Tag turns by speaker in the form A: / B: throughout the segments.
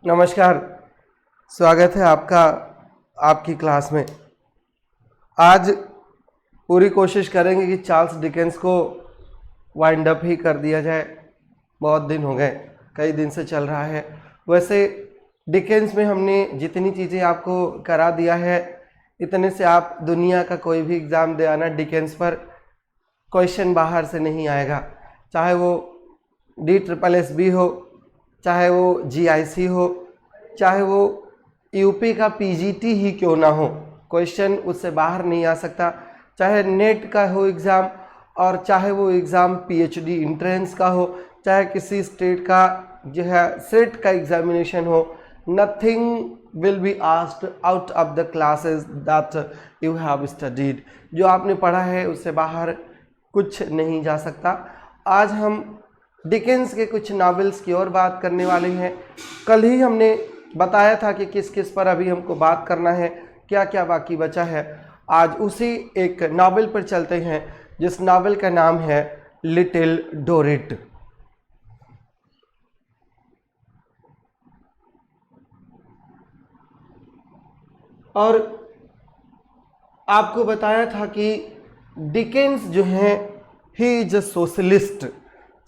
A: नमस्कार, स्वागत है आपका आपकी क्लास में। आज पूरी कोशिश करेंगे कि चार्ल्स डिकेंस को वाइंड अप ही कर दिया जाए। बहुत दिन हो गए, कई दिन से चल रहा है। वैसे डिकेंस में हमने जितनी चीज़ें आपको करा दिया है, इतने से आप दुनिया का कोई भी एग्ज़ाम दे आना, डिकेंस पर क्वेश्चन बाहर से नहीं आएगा। चाहे वो DSSB हो, चाहे वो GIC हो, चाहे वो यूपी का PGT ही क्यों ना हो, क्वेश्चन उससे बाहर नहीं आ सकता। चाहे नेट का हो एग्ज़ाम, और चाहे वो एग्ज़ाम PhD इंट्रेंस का हो, चाहे किसी स्टेट का जो है सेट का एग्जामिनेशन हो, nothing will be asked out of the classes that you have studied. जो आपने पढ़ा है उससे बाहर कुछ नहीं जा सकता। आज हम डिकेंस के कुछ नॉवेल्स की और बात करने वाले हैं। कल ही हमने बताया था कि किस किस पर अभी हमको बात करना है, क्या क्या बाकी बचा है। आज उसी एक नॉवेल पर चलते हैं जिस नॉवेल का नाम है लिटिल डोरिट। और आपको बताया था कि डिकेंस जो हैं he is a socialist.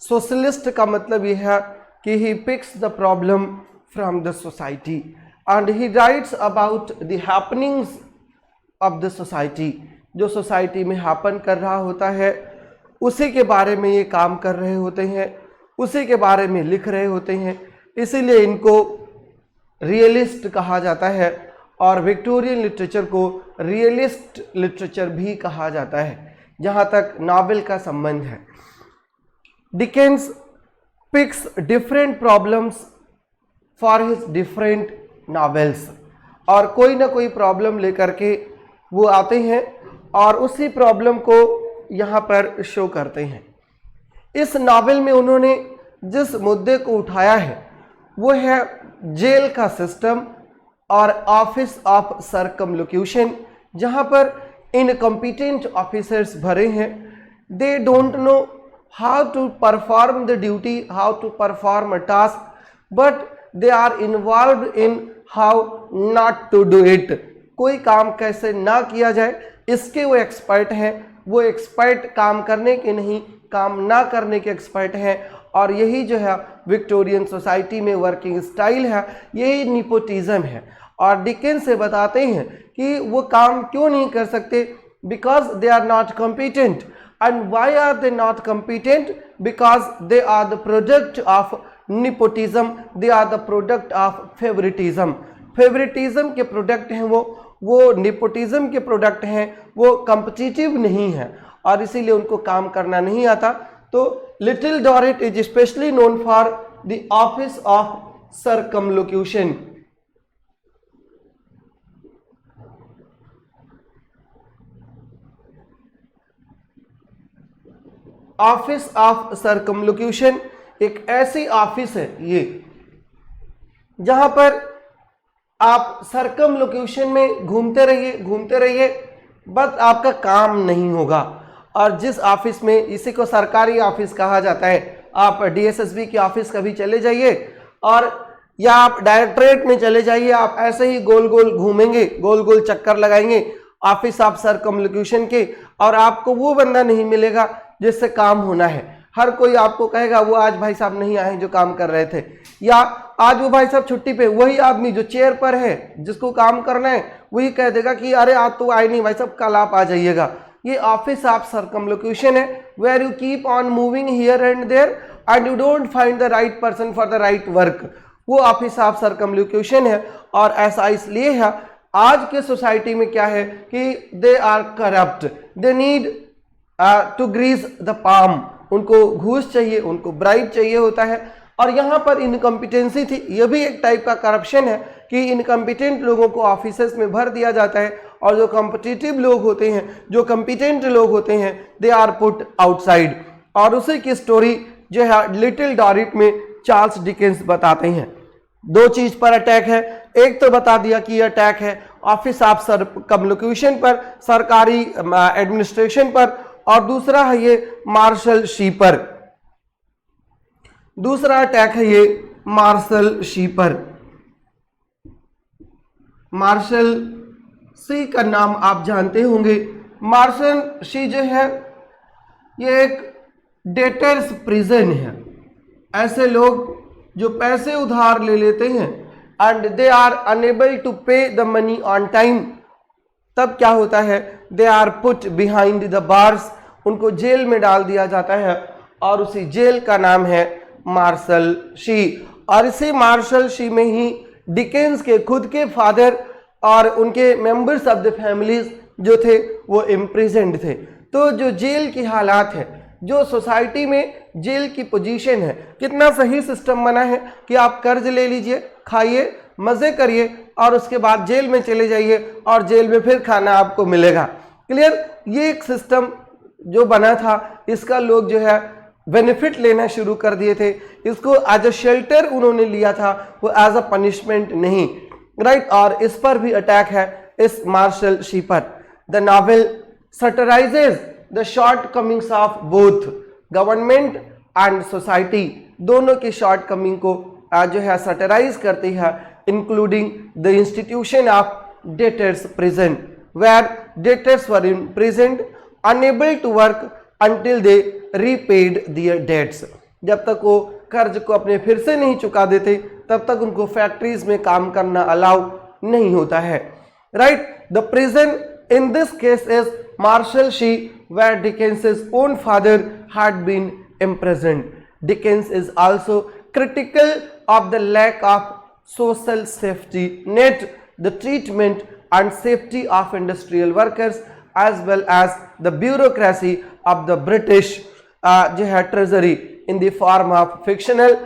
A: Socialist का मतलब यह है कि he picks the problem from the society and he writes about the happenings of the society. जो सोसाइटी में हैपन कर रहा होता है उसी के बारे में ये काम कर रहे होते हैं, उसी के बारे में लिख रहे होते हैं। इसीलिए इनको रियलिस्ट कहा जाता है और विक्टोरियन लिटरेचर को रियलिस्ट लिटरेचर भी कहा जाता है, जहाँ तक नावल का संबंध है। Dickens picks different problems for his different novels, और कोई ना कोई प्रॉब्लम लेकर के वो आते हैं और उसी प्रॉब्लम को यहाँ पर शो करते हैं। इस नावल में उन्होंने जिस मुद्दे को उठाया है वो है जेल का सिस्टम और ऑफिस ऑफ सर्कमलोक्यूशन, जहाँ पर इनकम्पिटेंट ऑफिसर्स भरे हैं। They don't know how to perform the duty, how to perform a task, but they are involved in how not to do it। कोई काम कैसे ना किया जाए इसके वो एक्सपर्ट हैं। वो एक्सपर्ट काम करने के नहीं, काम ना करने के एक्सपर्ट हैं। और यही जो है विक्टोरियन सोसाइटी में वर्किंग स्टाइल है, यही निपोटिज्म है। और डिकेंस से बताते हैं कि वो काम क्यों नहीं कर सकते, because they are not competent. And why are they not competent? Because they are the product of nepotism, they are the product of favoritism। favoritism के प्रोडक्ट हैं वो nepotism के प्रोडक्ट हैं, वो competitive नहीं है और इसीलिए उनको काम करना नहीं आता। तो Little Dorrit is specially known for the office of circumlocution. Office of circumlocution एक ऐसी ऑफिस है ये जहां पर आप सर्कमलोक्यूशन में घूमते रहिए, बस आपका काम नहीं होगा। और जिस ऑफिस में, इसी को सरकारी ऑफिस कहा जाता है, आप DSSB की ऑफिस कभी चले जाइए और या आप डायरेक्टरेट में चले जाइए, आप ऐसे ही गोल गोल घूमेंगे, गोल गोल चक्कर लगाएंगे ऑफिस ऑफ सर्कमलोक्यूशन के, और आपको वो बंदा नहीं मिलेगा जिससे काम होना है। हर कोई आपको कहेगा वो आज भाई साहब नहीं आए जो काम कर रहे थे, या आज वो भाई साहब छुट्टी पे। वही आदमी जो चेयर पर है जिसको काम करना है वही कह देगा कि अरे आज तो आए नहीं भाई साहब, कल आप आ जाइएगा। ये ऑफिस ऑफ सर्कमलोक्यूशन है, where you keep on moving here and there and you don't find the right person for the right work. वो ऑफिस ऑफ सर्कमलोक्यूशन है। और ऐसा इसलिए है, आज के सोसाइटी में क्या है कि they are corrupt, they need to grease the palm. उनको घूस चाहिए, उनको ब्राइब चाहिए होता है। और यहाँ पर इनकम्पिटेंसी थी, यह भी एक टाइप का करप्शन है कि इनकम्पिटेंट लोगों को ऑफिसेस में भर दिया जाता है और जो कॉम्पिटिटिव लोग होते हैं, जो कॉम्पिटेंट लोग होते हैं, दे आर पुट आउटसाइड। और उसी की स्टोरी जो है लिटिल डोरिट में चार्ल्स डिकेंस बताते हैं। दो चीज पर अटैक है, एक तो बता दिया कि यह अटैक है ऑफिस ऑफ सर्कमलोक्यूशन पर, सरकारी एडमिनिस्ट्रेशन पर, और दूसरा है ये मार्शलशिप पर। दूसरा अटैक है ये मार्शलशिप पर। मार्शल सी का नाम आप जानते होंगे। मार्शल सी जो है ये एक डेटर्स प्रिजन है। ऐसे लोग जो पैसे उधार ले लेते हैं and they are unable to pay the money on time, तब क्या होता है, they are put behind the bars, उनको जेल में डाल दिया जाता है और उसी जेल का नाम है मार्शल शी। और इसी मार्शल शी में ही डिकेंस के खुद के फादर और उनके मेंबर्स ऑफ द फैमिलीज जो थे वो इम्प्रिजेंट थे। तो जो जेल की हालात है, जो सोसाइटी में जेल की पोजीशन है, कितना सही सिस्टम बना है कि आप कर्ज ले लीजिए, खाइए, मजे करिए और उसके बाद जेल में चले जाइए और जेल में फिर खाना आपको मिलेगा। क्लियर? ये एक सिस्टम जो बना था, इसका लोग जो है बेनिफिट लेना शुरू कर दिए थे। इसको एज अ शेल्टर उन्होंने लिया था, वो एज अ पनिशमेंट नहीं, राइट? और इस पर भी अटैक है, इस मार्शल शी पर। The novel satirizes the shortcomings of both government and society, दोनों की शॉर्ट कमिंग को जो है सटराइज करती है, including the institution of debtors prison where debtors were imprisoned unable to work until they repaid their debts। जब तक वो कर्ज को अपने फिर से नहीं चुका देते तब तक उनको फैक्ट्रीज में काम करना अलाउ नहीं होता है, right? The prison in this case is Marshalsea where Dickens's own father had been imprisoned. Dickens is also critical of the lack of social safety net, the treatment and safety of industrial workers as well as the bureaucracy of the British जो है treasury in the form of fictional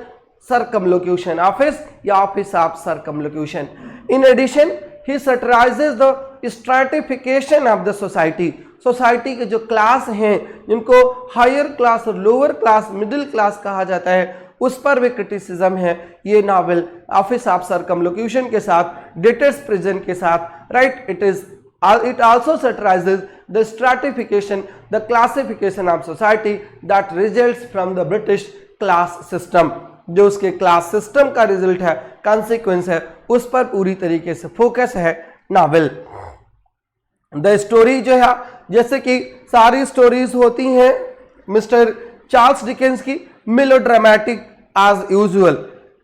A: circumlocution office या office of circumlocution. In addition, he satirizes the stratification of the society। Society के जो class हैं, जिनको higher class और lower class, middle class कहा जाता है, उस पर भी क्रिटिसिज्म है ये नावल ऑफिस ऑफ सर्कमलोक्यूशन के साथ, डेटर्स प्रिजन के साथ, right? It also satirizes the stratification, the classification of society that results from the British class system. जो उसके क्लास सिस्टम का रिजल्ट है, कॉन्सिक्वेंस है, उस पर पूरी तरीके से फोकस है नावल। द स्टोरी जो है, जैसे कि सारी स्टोरीज होती हैं मिस्टर चार्ल्स डिकेंस की, melodramatic as usual,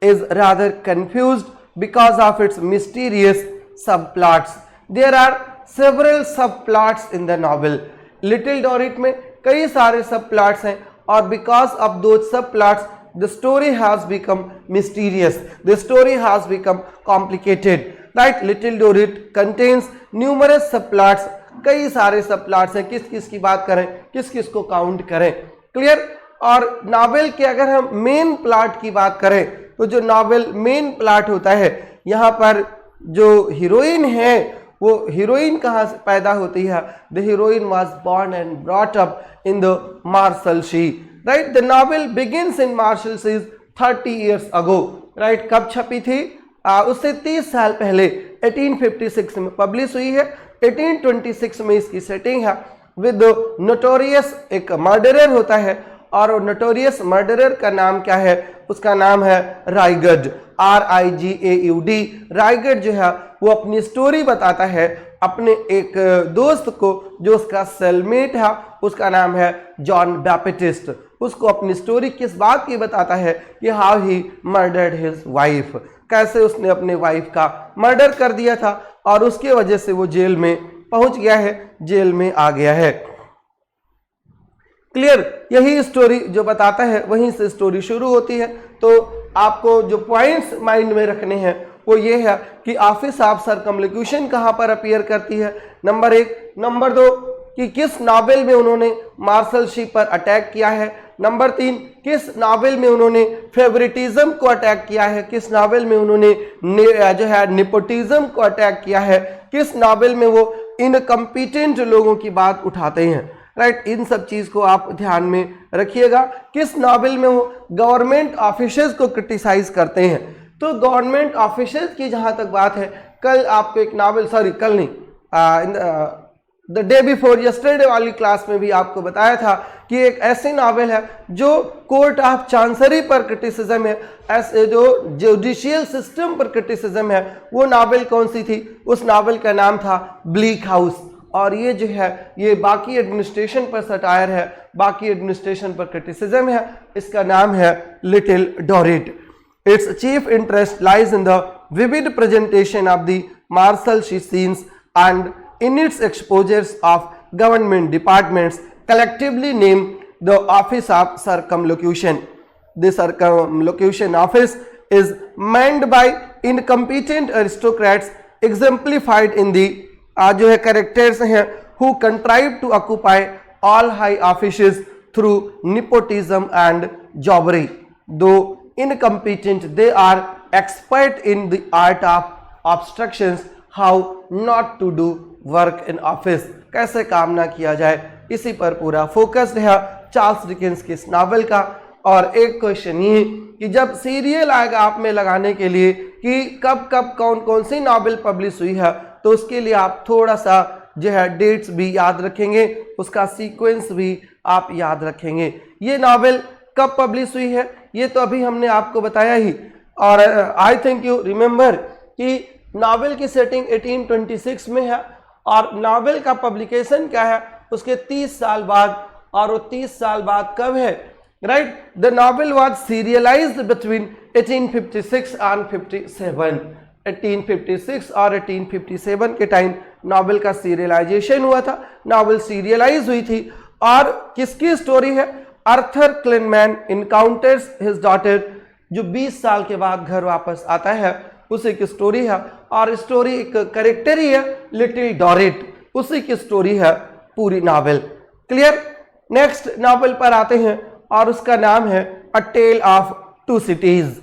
A: is rather confused because of its mysterious subplots. There are several subplots in the novel. Little Dorrit में कई सारे subplots हैं और because of those subplots the story has become mysterious, the story has become complicated, right? Little Dorrit contains numerous subplots, कई सारे subplots हैं, किस किस की बात करें, किस किस को काउंट करें, क्लियर? और नावल के अगर हम मेन प्लॉट की बात करें तो जो नावल मेन प्लॉट होता है, यहाँ पर जो हीरोइन है वो हीरोइन कहाँ से पैदा होती है? The heroine was born and brought up in the Marshalsea, right? The novel begins in Marshalsea 30 years ago, right? कब छपी थी? उससे 30 साल पहले 1856 में पब्लिश हुई है। 1826 में इसकी सेटिंग है विद नोटोरियस, एक मर्डरर होता है और नोटोरियस मर्डरर का नाम क्या है? उसका नाम है रायगढ़, RIGAUD। रायगढ़ जो है वो अपनी स्टोरी बताता है अपने एक दोस्त को जो उसका सेलमेट है, उसका नाम है जॉन बैप्टिस्ट। उसको अपनी स्टोरी किस बात की बताता है कि how he murdered his wife, कैसे उसने अपने वाइफ का मर्डर कर दिया था और उसके वजह से वो जेल में पहुंच गया है, जेल में आ गया है। क्लियर? यही स्टोरी जो बताता है वहीं से स्टोरी शुरू होती है। तो आपको जो पॉइंट्स माइंड में रखने हैं वो ये है कि ऑफिस ऑफ सर्कमलोक्यूशन कहाँ पर अपीयर करती है, नंबर 1। नंबर 2 कि किस नावल में उन्होंने मार्शल शी पर अटैक किया है। नंबर 3 किस नावल में उन्होंने फेवरेटिज्म को अटैक किया है, किस नावल में उन्होंने जो है नेपोटिज्म को अटैक किया है, किस नावल में वो इनकम्पिटेंट लोगों की बात उठाते हैं, राइट? इन सब चीज को आप ध्यान में रखिएगा। किस नावल में वो गवर्नमेंट ऑफिसर्स को क्रिटिसाइज करते हैं। तो गवर्नमेंट ऑफिसर्स की जहां तक बात है, कल आपको एक नावल, सॉरी कल नहीं, द डे बिफोर यस्टरडे वाली क्लास में भी आपको बताया था कि एक ऐसी नॉवेल है जो कोर्ट ऑफ चांसरी पर क्रिटिसिज्म है, ऐसे जो जुडिशियल सिस्टम पर क्रिटिसिज्म है, वो नॉवेल कौन सी थी? उस नॉवेल का नाम था ब्लीक हाउस। और ये जो है ये बाकी एडमिनिस्ट्रेशन पर सटायर है, बाकी एडमिनिस्ट्रेशन पर क्रिटिसिज्म है। इसका नाम है Little Dorrit. Its chief interest lies in the vivid presentation of the Marshalsea scenes and in its exposures of government departments collectively named the Office of Circumlocution. The Circumlocution Office is manned by incompetent aristocrats exemplified in the जो है characters हैं who contrive to occupy all high offices through nepotism and jobbery. Though incompetent, they are expert in the art of obstructions, how not to do work in office, कैसे काम ना किया जाए, इसी पर पूरा फोकस्ड है चार्ल्स डिकेंस के इस नावल का। और एक क्वेश्चन ये कि जब सीरियल आएगा आप में लगाने के लिए कि कब कब कौन कौन सी नावल पब्लिश हुई है, तो उसके लिए आप थोड़ा सा जो है डेट्स भी याद रखेंगे, उसका सीक्वेंस भी आप याद रखेंगे। ये नावल कब पब्लिश हुई है ये तो अभी हमने आपको बताया ही। और आई थिंक यू रिमेंबर कि नावल की सेटिंग 1826 में है और नावल का पब्लिकेशन क्या है उसके 30 साल बाद, और वो 30 साल बाद कब है? Right, the novel was serialised between 1856 and 57। 1856 और 1857 के टाइम नावल का सीरियलाइजेशन हुआ था, नावल सीरियलाइज हुई थी। और किसकी स्टोरी है? Arthur Clurman encounters his daughter, जो 20 साल के बाद घर वापस आता है, उसी की स्टोरी है। और स्टोरी एक कैरेक्टर ही है लिटिल डॉरेट, उसी की स्टोरी है पूरी नावल। क्लियर? नेक्स्ट नावल पर आते हैं और उसका नाम है a tale of two cities.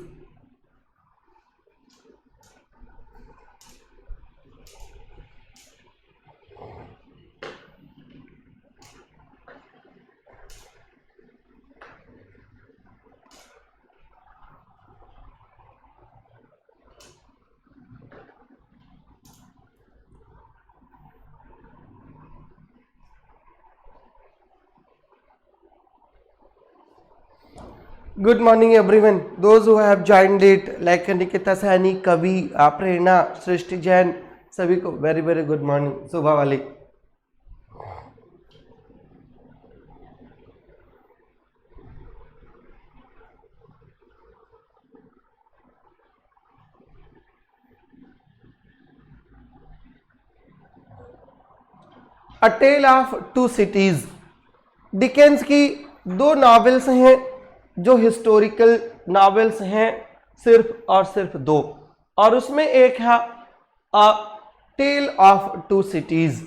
A: Good morning everyone. Those who have joined late like Nikita Saini, Kavi, Prerna, सृष्टि जैन, सभी को वेरी वेरी गुड मॉर्निंग, सुबह वाली। A tale of two cities Dickens की दो नॉवेल्स हैं जो हिस्टोरिकल नॉवेल्स हैं, सिर्फ और सिर्फ दो, और उसमें एक है a tale of two cities.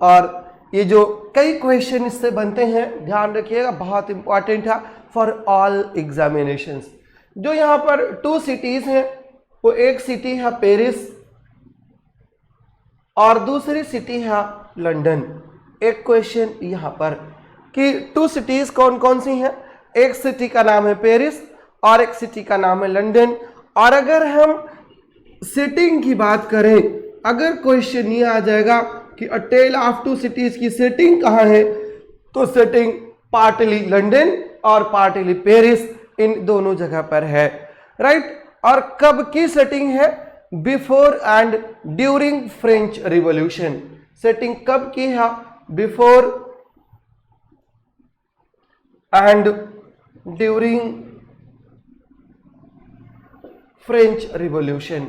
A: और ये जो कई क्वेश्चन इससे बनते हैं, ध्यान रखिएगा, बहुत इंपॉर्टेंट है फॉर ऑल एग्जामिनेशंस। जो यहाँ पर टू सिटीज हैं वो एक सिटी है पेरिस और दूसरी सिटी है लंदन। एक क्वेश्चन यहाँ पर कि टू सिटीज कौन कौन सी हैं? एक सिटी का नाम है पेरिस और एक सिटी का नाम है लंदन। और अगर हम सेटिंग की बात करें, अगर क्वेश्चन ये आ जाएगा कि a tale of two cities की सेटिंग कहाँ है, तो सेटिंग पार्टली लंदन और पार्टली पेरिस, इन दोनों जगह पर है। राइट, और कब की सेटिंग है? Before and during French revolution. Setting कब की है? Before and during French revolution.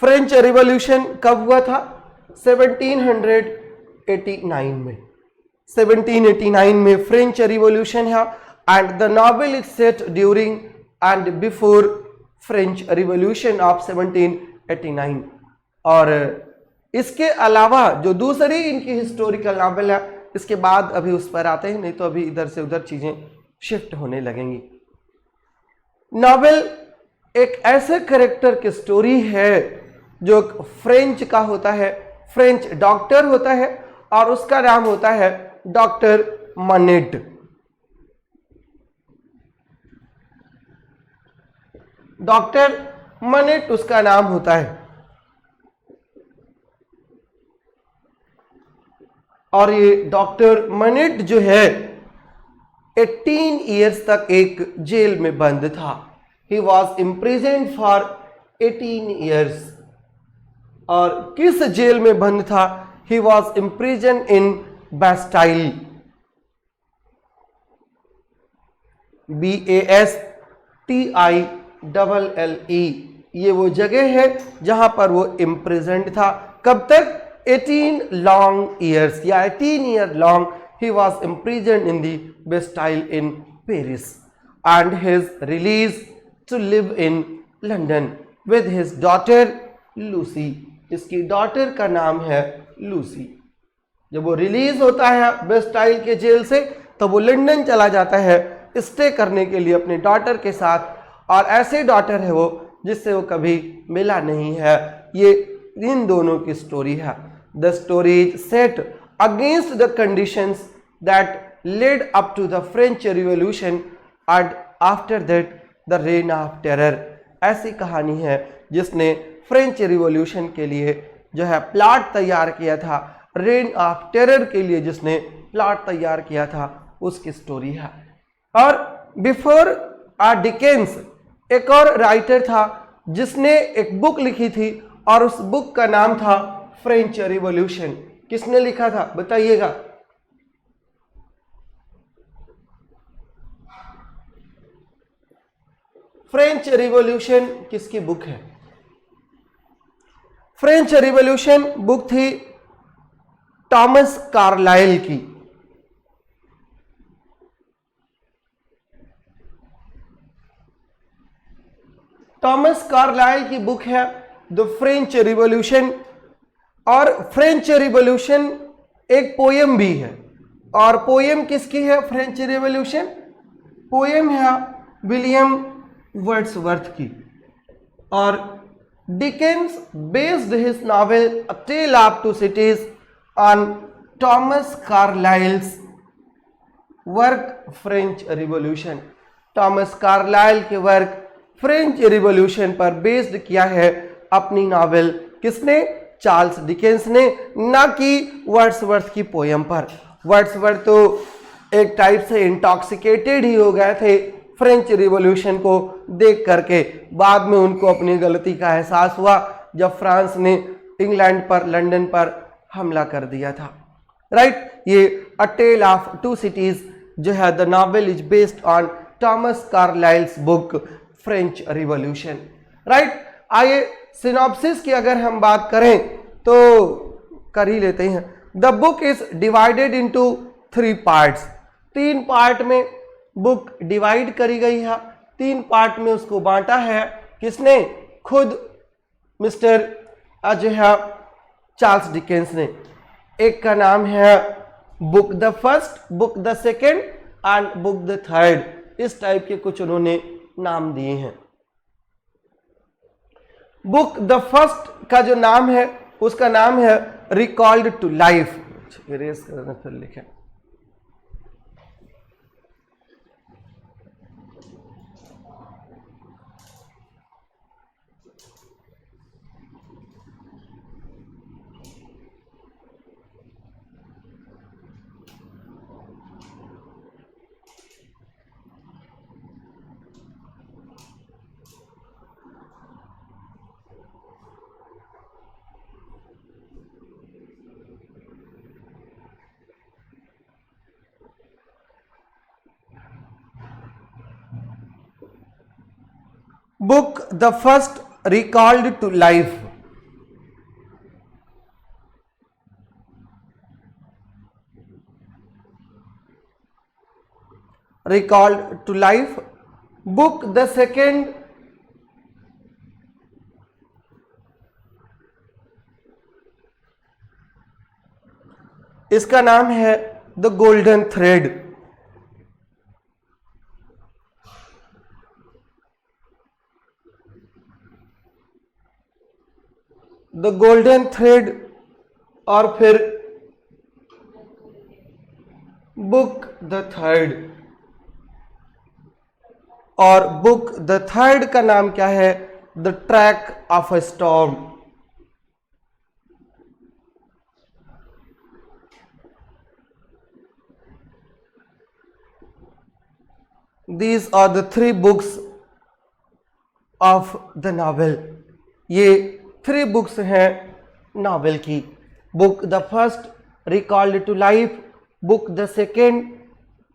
A: French revolution कब हुआ था? 1789 में। 1789 में फ्रेंच रिवॉल्यूशन है and the novel is set during and before French revolution of 1789। और इसके अलावा जो दूसरी इनकी हिस्टोरिकल नॉवेल है, इसके बाद अभी उस पर आते हैं, नहीं तो अभी इधर से उधर चीजें शिफ्ट होने लगेंगी। नॉवेल एक ऐसे कैरेक्टर की स्टोरी है जो फ्रेंच का होता है, फ्रेंच डॉक्टर होता है और उसका नाम होता है डॉक्टर मनेट। डॉक्टर मनेट उसका नाम होता है, और ये डॉक्टर मनेट जो है 18 ईयर्स तक एक जेल में बंद था। He was imprisoned for 18 years. और किस जेल में बंद था? He was imprisoned in Bastille, BASTILLE। ये वो जगह है जहां पर वो इम्प्रिजेंट था। कब तक? 18 लॉन्ग ईयर्स, या 18 year long he was imprisoned in the Bastille in Paris, and his release to live in London with his daughter Lucy। इसकी डॉटर का नाम है लूसी। जब वो रिलीज होता है बेस्टाइल के जेल से तो वो लंदन चला जाता है स्टे करने के लिए अपने डॉटर के साथ, और ऐसे डॉटर है वो जिससे वो कभी मिला नहीं है। ये इन दोनों की स्टोरी है। The story is set against the conditions that led up to the French Revolution and after that the reign of terror। ऐसी कहानी है जिसने फ्रेंच रिवॉल्यूशन के लिए जो है प्लॉट तैयार किया था, रेन ऑफ टेरर के लिए जिसने प्लॉट तैयार किया था, उसकी स्टोरी है। और बिफोर डिकेंस एक और राइटर था जिसने एक बुक लिखी थी और उस बुक का नाम था फ्रेंच रिवॉल्यूशन। किसने लिखा था बताइएगा? फ्रेंच रिवॉल्यूशन किसकी बुक है? फ्रेंच रिवॉल्यूशन बुक थी टॉमस कार्लाइल की। टॉमस कार्लाइल की बुक है द फ्रेंच रिवॉल्यूशन। और फ्रेंच रिवॉल्यूशन एक पोयम भी है। और पोयम किसकी है? फ्रेंच रिवॉल्यूशन पोयम है विलियम वर्ड्सवर्थ की। और Dickens based his novel a tale of two cities on Thomas Carlyle's work French revolution. Thomas Carlyle के वर्क फ्रेंच रिवॉल्यूशन पर बेस्ड किया है अपनी नॉवेल। किसने? चार्ल्स डिकेंस ने, ना कि वर्ड्सवर्थ की पोयम पर। वर्ड्सवर्थ तो एक टाइप से इंटॉक्सिकेटेड ही हो गए थे फ्रेंच रिवॉल्यूशन को देख करके। बाद में उनको अपनी गलती का एहसास हुआ जब फ्रांस ने इंग्लैंड पर, लंदन पर हमला कर दिया था। राइट। ये a tale of two cities जो है the novel is based on Thomas Carlyle's book French revolution. Right. आइए सिनॉप्सिस की अगर हम बात करें तो कर ही लेते हैं। The book is divided into 3 parts. 3 part में बुक डिवाइड करी गई है। 3 पार्ट में उसको बांटा है। किसने? खुद मिस्टर जो है चार्ल्स डिकेंस ने। एक का नाम है book the first, book the second and book the third. इस टाइप के कुछ उन्होंने नाम दिए हैं। बुक द फर्स्ट का जो नाम है उसका नाम है रिकॉल्ड टू लाइफ। इरेज करना फिर लिखें। Book the first recalled to life. Recalled to life. Book the second इसका नाम है the golden thread. The golden thread. और फिर बुक द थर्ड। और बुक द थर्ड का नाम क्या है? The track of a storm. These are the three books of the novel। ये 3 बुक्स हैं नावल की। Book the first recalled to life, book the second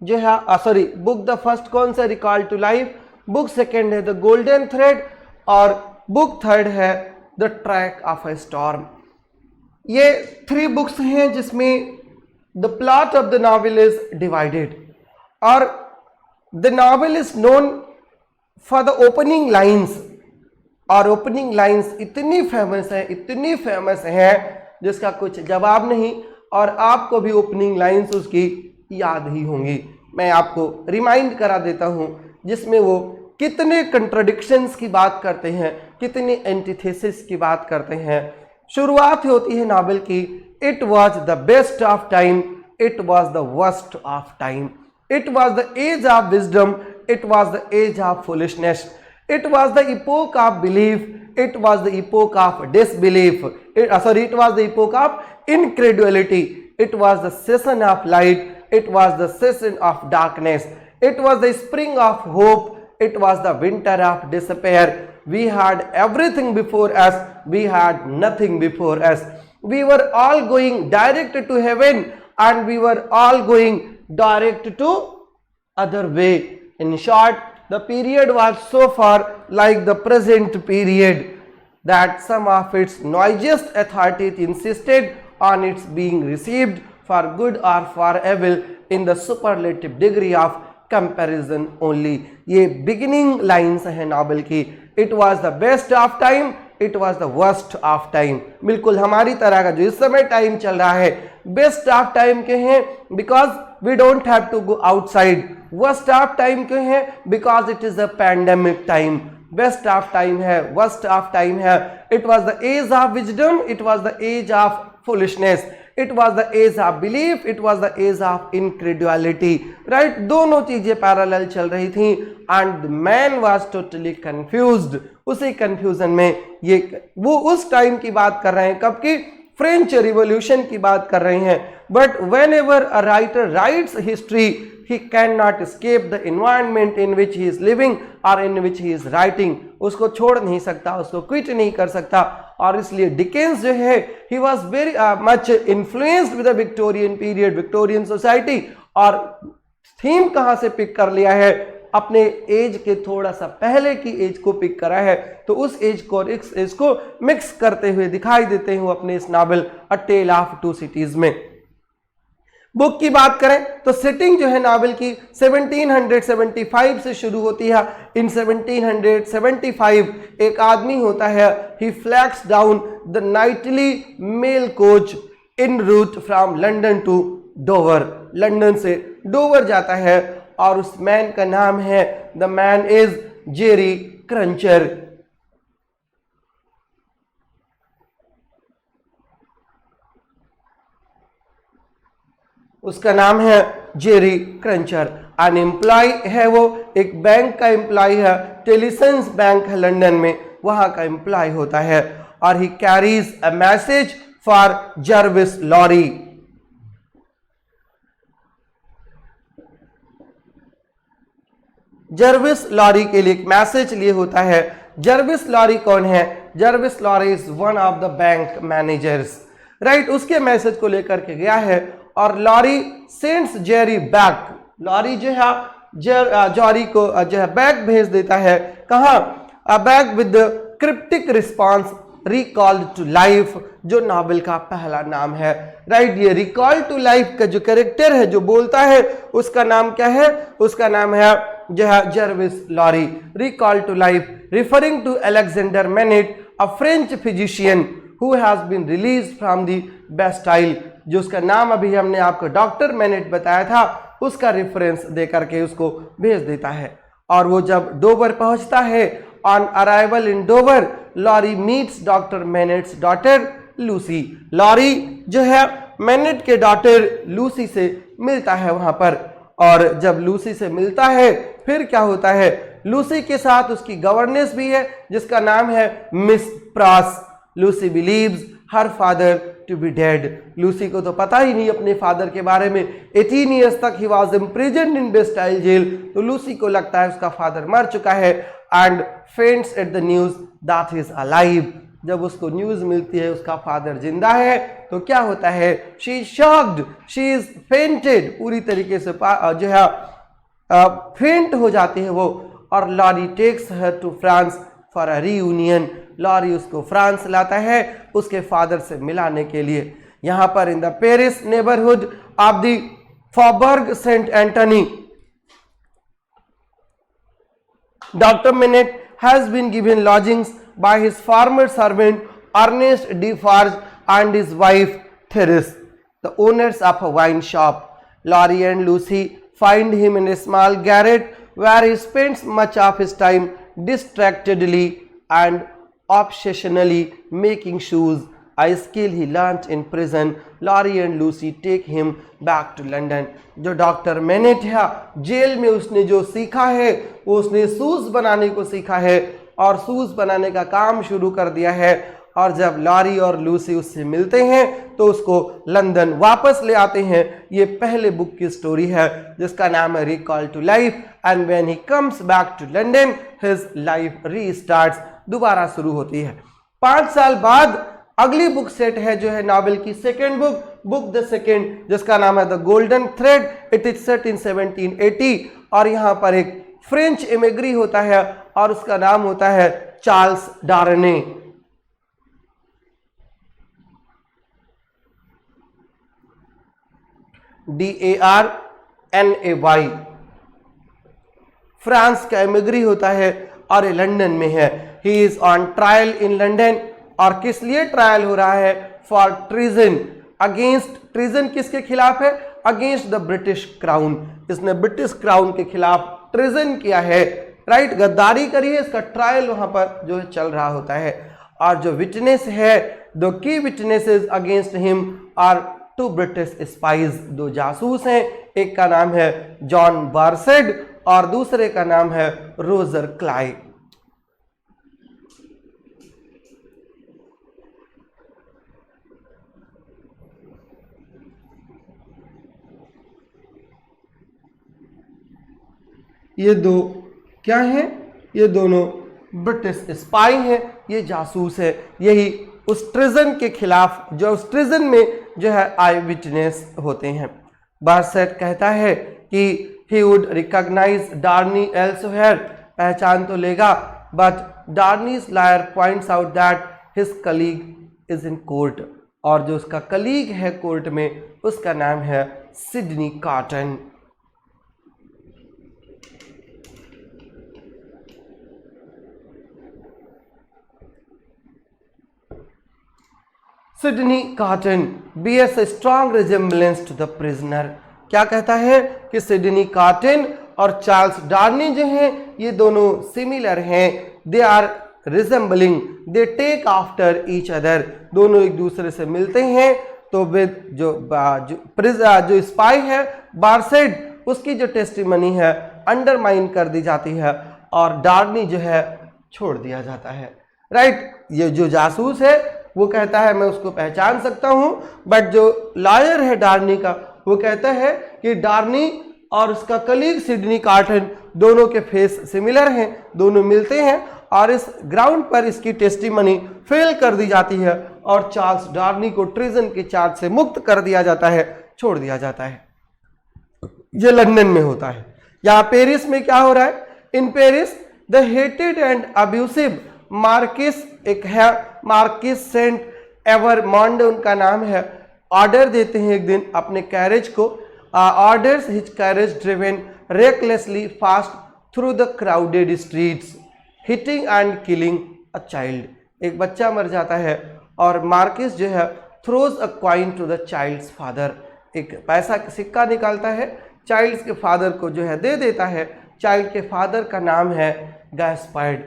A: जो है सॉरी बुक द फर्स्ट कौन सा? Recalled to life. Book second है the golden thread और book third है the track of a storm. ये 3 बुक्स हैं जिसमें the plot of the novel is divided और the novel is known for the opening lines. और opening lines इतनी famous है जिसका कुछ जवाब नहीं, और आपको भी ओपनिंग लाइन्स उसकी याद ही होंगी। मैं आपको रिमाइंड करा देता हूं जिसमें वो कितने कंट्राडिक्शंस की बात करते हैं, कितने एंटीथेसिस की बात करते हैं। शुरुआत होती है नावल की, it was the best of time, it was the worst of time, it was the age of wisdom, it was the age of foolishness, it was the epoch of belief, it was the epoch of disbelief, it was the epoch of incredulity, it was the season of light, it was the season of darkness, it was the spring of hope, it was the winter of despair. We had everything before us, we had nothing before us, we were all going direct to heaven and we were all going direct to other way. In short, the period was so far like the present period that some of its noisiest authorities insisted on its being received for good or for evil in the superlative degree of comparison only। ये beginning lines हैं novel की। It was the best of time, it was the worst of time। बिल्कुल हमारी तरह का जो इस समय टाइम चल रहा है, बेस्ट ऑफ टाइम के हैं because we don't have to go outside. Worst of time क्यों है? Because it is a pandemic time. Best of time है, वर्स्ट ऑफ टाइम है। It was the age of wisdom, it was the age of foolishness, it was the age of belief, it was the age of incredulity. Right, दोनों चीजें parallel चल रही थी and the man was totally confused. उसी confusion में ये वो उस टाइम की बात कर रहे हैं, कब की? फ्रेंच रिवॉल्यूशन की बात कर रहे हैं। But when ever a writer writes history, he cannot escape the environment in which he is living or in which he is writing। उसको छोड़ नहीं सकता, उसको क्विट नहीं कर सकता। और इसलिए डिकेंस जो है he was very much influenced with the Victorian period, Victorian society। और थीम कहाँ से पिक कर लिया है? अपने एज के थोड़ा सा पहले की एज को पिक करा है, तो उस एज को और इस एज को मिक्स करते हुए दिखाई देते हैं अपने इस novel a tale of two cities में। बुक की बात करें तो सेटिंग जो है नावल की 1775 से शुरू होती है। इन 1775 एक आदमी होता है, he flags down the nightly mail coach in route from London to Dover. London से डोवर जाता है और उस मैन का नाम है, the man is Jerry Cruncher. उसका नाम है जेरी क्रंचर। अनएम्प्लॉय है वो, एक बैंक का एम्प्लॉय है, टेलीसेंस बैंक है लंदन में, वहां का एम्प्लॉय होता है। और he carries a message for Jarvis Lorry. Jarvis Lorry के लिए एक मैसेज लिए होता है। जर्विस लॉरी कौन है? Jarvis Lorry is one of the bank managers. Right, उसके मैसेज को लेकर के गया है और Lorry sends Jerry back. Lorry जो है जॉरी को जो है बैक भेज देता है। कहाँ? Back with cryptic response recalled to life, जो नावल का पहला नाम है। राइट, ये रिकॉल टू लाइफ का जो कैरेक्टर है जो बोलता है उसका नाम क्या है? उसका नाम है जो है Jarvis Lorry. Recall to life referring to Alexander Manette, a French physician who has been release from the Bastille. जो उसका नाम अभी हमने आपको डॉक्टर मेनेट बताया था, उसका रेफरेंस दे करके उसको भेज देता है। और वो जब डोवर पहुंचता है, on arrival in Dover Lorry meets doctor Manette's daughter Lucy. Lorry जो है मेनेट के डॉटर लूसी से मिलता है वहां पर। और जब लूसी से मिलता है फिर क्या होता है? लूसी के साथ उसकी गवर्नेंस भी है जिसका नाम है Miss Pross. Lucy believes her father to be dead. Lucy को तो पता ही नहीं अपने फादर के बारे में। 18 ईयर्स तक he was imprisoned in Bastille jail. तो लूसी को लगता है उसका फादर मर चुका है and faints at the news that he is alive. जब उसको न्यूज मिलती है उसका फादर जिंदा है तो क्या होता है, she is shocked, she is fainted, पूरी तरीके से जो है फेंट हो जाती है वो। और Lorry takes her to France for a reunion. Lorry उसको फ्रांस लाता है उसके फादर से मिलाने के लिए। यहां पर in the Paris neighbourhood of the Faubourg Saint Antoine, doctor Manette has been given lodgings by his former servant Ernest Defarge and his wife Therese, the owners of a wine shop. Laurie and Lucy find him in a small garret where he spends much of his time distractedly and obsessionally making shoes, a skill he learnt in prison. Laurie and Lucy take him back to London. जो doctor mainnet है jail में उसने जो सीखा है वो उसने shoes बनाने को सीखा है और शूज बनाने का काम शुरू कर दिया है। और जब लॉरी और लूसी उससे मिलते हैं तो उसको लंदन वापस ले आते हैं। ये पहले बुक की स्टोरी है जिसका नाम है recall to life. And when he comes back to London his life restarts, दोबारा शुरू होती है। 5 साल बाद अगली बुक सेट है जो है नॉवेल की सेकेंड बुक द सेकेंड, जिसका नाम है the golden thread. It is set in 1780 और यहाँ पर एक फ्रेंच इमिग्री होता है और उसका नाम होता है चार्ल्स डार्ने। DARNAY। फ्रांस का इमिग्री होता है और ये लंदन में है। He is on trial in London. और किस लिए ट्रायल हो रहा है, फॉर ट्रीजन अगेंस्ट। ट्रीजन किसके खिलाफ है, अगेंस्ट द ब्रिटिश क्राउन। इसने ब्रिटिश क्राउन के खिलाफ ट्रीजन किया है, राइट, गद्दारी करी है। इसका ट्रायल वहां पर जो है चल रहा होता है। और जो विटनेस है, दो की witnesses against him are 2 British spies, 2 जासूस हैं। एक का नाम है जॉन बारसेड और दूसरे का नाम है रोजर क्लाई। ये दो क्या हैं, ये दोनों ब्रिटिश स्पाई हैं, ये जासूस है। यही उस ट्रिजन के खिलाफ जो उस ट्रिजन में जो है आई विटनेस होते हैं। बारसेट कहता है कि he would recognise Darnay elsewhere, पहचान तो लेगा, but Darnay's lawyer points out that his colleague is in court. और जो उसका कलीग है कोर्ट में उसका नाम है Sydney cotton. Sydney cotton bears a strong resemblance to the prisoner। क्या कहता है कि सिडनी कॉटन और चार्ल्स डार्नी जो हैं ये दोनों सिमिलर हैं। They are resembling, they take after each other. दोनों एक दूसरे से मिलते हैं। तो विद जो स्पाई है बारसेड, उसकी जो टेस्टिमनी है अंडरमाइन कर दी जाती है और डार्नी जो है छोड़ दिया जाता है, राइट। ये जो जासूस है वो कहता है मैं उसको पहचान सकता हूं, बट जो लॉयर है डार्नी का वो कहता है कि डार्नी और उसका कलीग सिडनी कॉटन दोनों के फेस सिमिलर हैं, दोनों मिलते हैं। और इस ग्राउंड पर इसकी टेस्टिमनी फेल कर दी जाती है और चार्ल्स डार्नी को ट्रीजन के चार्ज से मुक्त कर दिया जाता है, छोड़ दिया जाता है। ये लंदन में होता है। यहाँ पेरिस में क्या हो रहा है, in Paris the hated and abusive Marxist, एक है मार्किस सेंट एवरमॉन्ड उनका नाम है, ऑर्डर देते हैं एक दिन अपने कैरेज को, orders his carriage driven recklessly fast through the crowded streets hitting and killing a child. एक बच्चा मर जाता है और मार्किस जो है throws a coin to the child's father, एक पैसा सिक्का निकालता है, चाइल्ड्स के फादर को जो है दे देता है। चाइल्ड के फादर का नाम है गैस्पार्ड।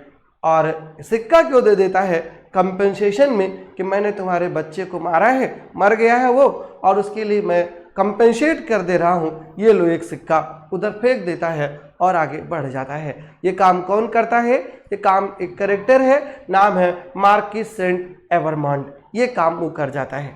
A: और सिक्का क्यों दे देता है, कंपेंसेशन में कि मैंने तुम्हारे बच्चे को मारा है, मर गया है वो, और उसके लिए मैं कंपेंसेट कर दे रहा हूँ, ये लो एक सिक्का, उधर फेंक देता है और आगे बढ़ जाता है। ये काम कौन करता है? ये काम एक कैरेक्टर है, नाम है मार्किस सेंट एवरमॉन्ट, ये काम वो कर जाता है।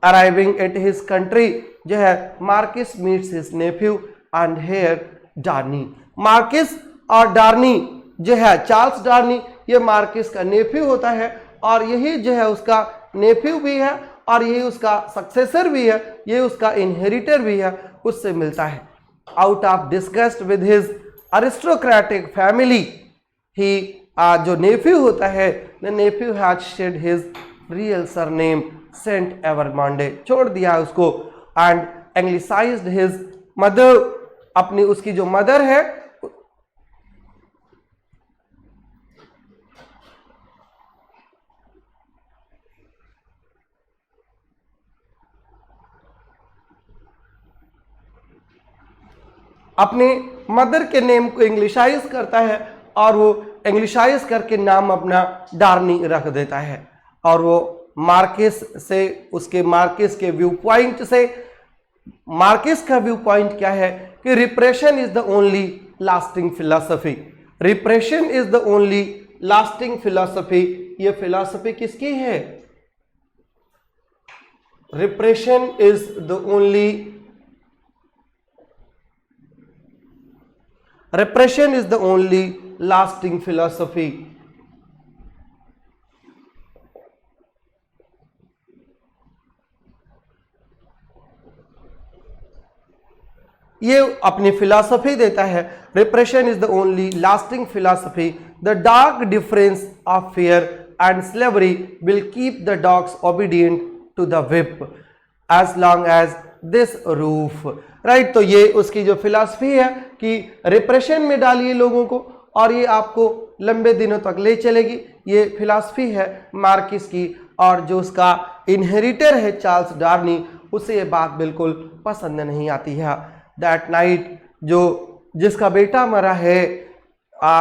A: अराइविंग एट हिज कंट्री जो है Marquis meets his nephew and heir Darnay. Marquis और डार्नी जो है, चार्ल्स डार्नी, ये मार्किस का नेफ्यू होता है और यही जो है उसका नेफ्यू भी है और यही उसका सक्सेसर भी है, ये उसका इनहेरिटर भी है, उससे मिलता है। Out of disgust with his aristocratic family he, जो नेफ्यू होता है, the nephew has shed his real surname Saint Evremonde, छोड़ दिया उसको, एंड एंग्लिसाइज्ड हिज मदर, अपनी उसकी जो मदर है अपने मदर के नेम को इंग्लिशाइज करता है और वो इंग्लिशाइज करके नाम अपना डार्नी रख देता है। और वो मार्किस से, उसके मार्किस के व्यू पॉइंट से, मार्किस का व्यू पॉइंट क्या है कि repression is the only lasting philosophy. Repression is the only lasting philosophy. ये फिलॉसफी किसकी है? Repression is the only, repression is the only lasting philosophy। ये अपनी फिलॉसफी देता है, repression is the only lasting philosophy, the dark difference of fear and slavery will keep the dogs obedient to the whip as long as this roof। Right, तो ये उसकी जो philosophy है कि रिप्रेशन में डालिए लोगों को और ये आपको लंबे दिनों तक ले चलेगी, ये फिलॉसफी है मार्किस की। और जो उसका इनहेरिटर है चार्ल्स डार्नी, उसे ये बात बिल्कुल पसंद नहीं आती है। दैट नाइट, जो जिसका बेटा मरा है,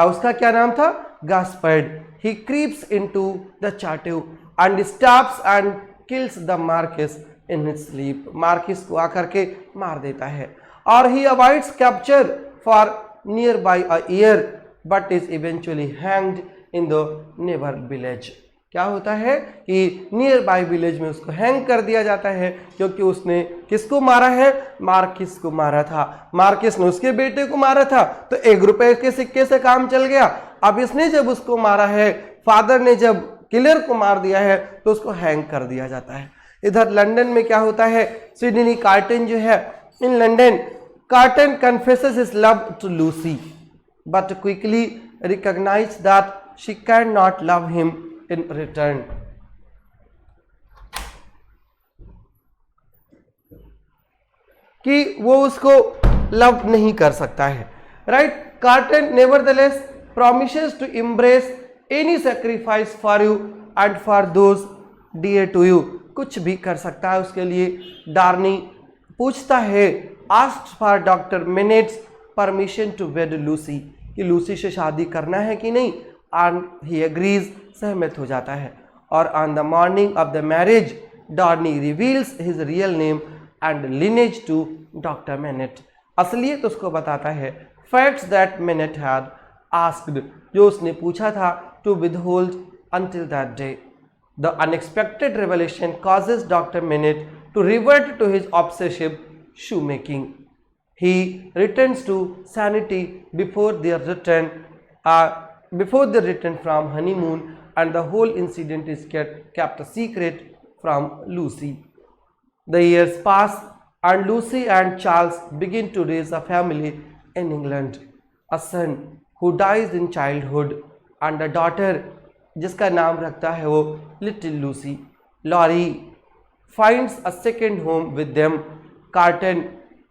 A: उसका क्या नाम था? Gaspard. He creeps into the chateau and stops and kills the Marquis in his sleep. Marquis को आकर के मार देता है और he avoids capture for near by a year but is eventually hanged in the neighbour village. क्या होता है कि नियर बाय विलेज में उसको हैंग कर दिया जाता है, क्योंकि उसने किसको मारा है? मार्किस को मारा था। मार्किस ने उसके बेटे को मारा था, तो 1 रुपए के सिक्के से काम चल गया। अब इसने जब उसको मारा है, फादर ने जब किलर को मार दिया है, तो उसको हैंग कर दिया जाता है। इधर लंदन में क्या होता है? सिडनी कार्टन जो है, in London Carton confesses his love to Lucy but quickly recognise that she cannot love him in return. कि वो उसको लव नहीं कर सकता है। Right, Carton nevertheless promises to embrace any sacrifice for you and for those dear to you. कुछ भी कर सकता है उसके लिए। डार्नी पूछता है, asked for doctor Manette's permission to wed Lucy, कि लूसी से शादी करना है कि नहीं, एंड ही एग्रीज, सहमत हो जाता है। और on the morning of the marriage Darnay reveals his real name and lineage to doctor Manette. असलियत उसको बताता है, facts that Manette had asked, जो उसने पूछा था, to withhold until that day। The unexpected revelation causes Dr. Minute to revert to his obsessive shoemaking. He returns to sanity before their return from honeymoon, and the whole incident is kept a secret from Lucy. The years pass, and Lucy and Charles begin to raise a family in England. A son who dies in childhood, and a daughter जिसका नाम रखता है वो little Lucy. Lorry finds a second home with them. Carton,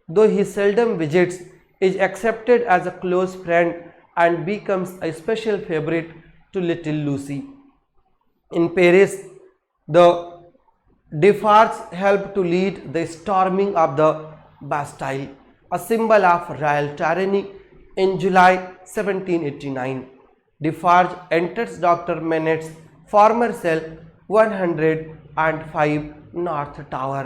A: though he seldom visits, is accepted as a close friend and becomes a special favorite to little Lucy. In Paris, the Defarges help to lead the storming of the Bastille, a symbol of royal tyranny. In July 1789, Defarge enters Dr. Minet's former cell 105 North Tower,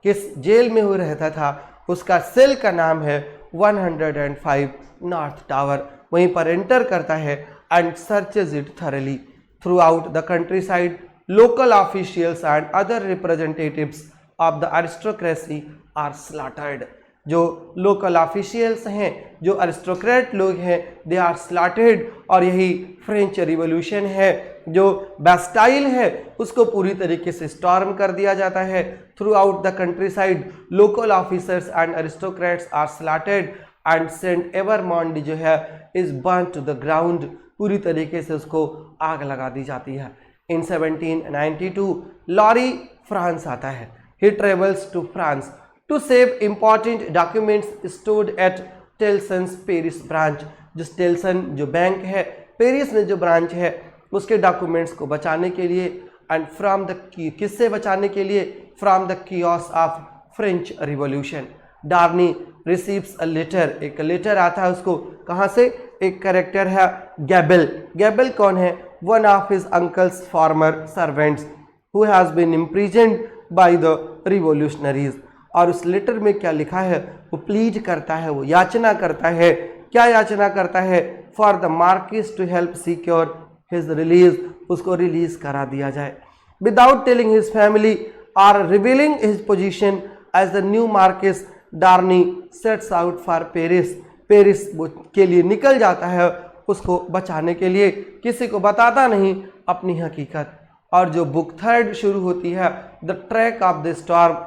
A: किस jail में वो रहता था, उसका cell का नाम है 105 north tower. वहीं पर एंटर करता है and searches it thoroughly. Throughout the countryside local officials and other representatives of the aristocracy are slaughtered. जो लोकल ऑफिशियल्स हैं, जो अरिस्टोक्रेट लोग हैं, दे आर स्लॉटर्ड। और यही फ्रेंच रिवॉल्यूशन है, जो बैस्टाइल है उसको पूरी तरीके से स्टॉर्म कर दिया जाता है। Throughout the countryside local officers and aristocrats are slaughtered and Saint Evremonde जो है is burn to the ground. पूरी तरीके से उसको आग लगा दी जाती है। इन 1792 लॉरी फ्रांस आता है। He travels to France to save important documents stored at Tellson's Paris branch. जो टेल्सन जो बैंक है पेरिस में जो ब्रांच है उसके डॉक्यूमेंट्स को बचाने के लिए एंड फ्रॉम द किससे बचाने के लिए, from the chaos of French revolution. Darnay receives a letter, एक लेटर आता है उसको, कहाँ से, एक कैरेक्टर है गैबल। गैबल कौन है, one of his uncle's former servants who has been imprisoned by the revolutionaries. और उस लेटर में क्या लिखा है, वो प्लीड करता है, वो याचना करता है। क्या याचना करता है, for the Marquis to help secure his release, उसको रिलीज करा दिया जाए। विदाउट टेलिंग हिज फैमिली और revealing his position as the new Marquis, Darnay sets out for Paris. Paris के लिए निकल जाता है उसको बचाने के लिए, किसी को बताता नहीं अपनी हकीकत। और जो बुक थर्ड शुरू होती है, the track of the storm,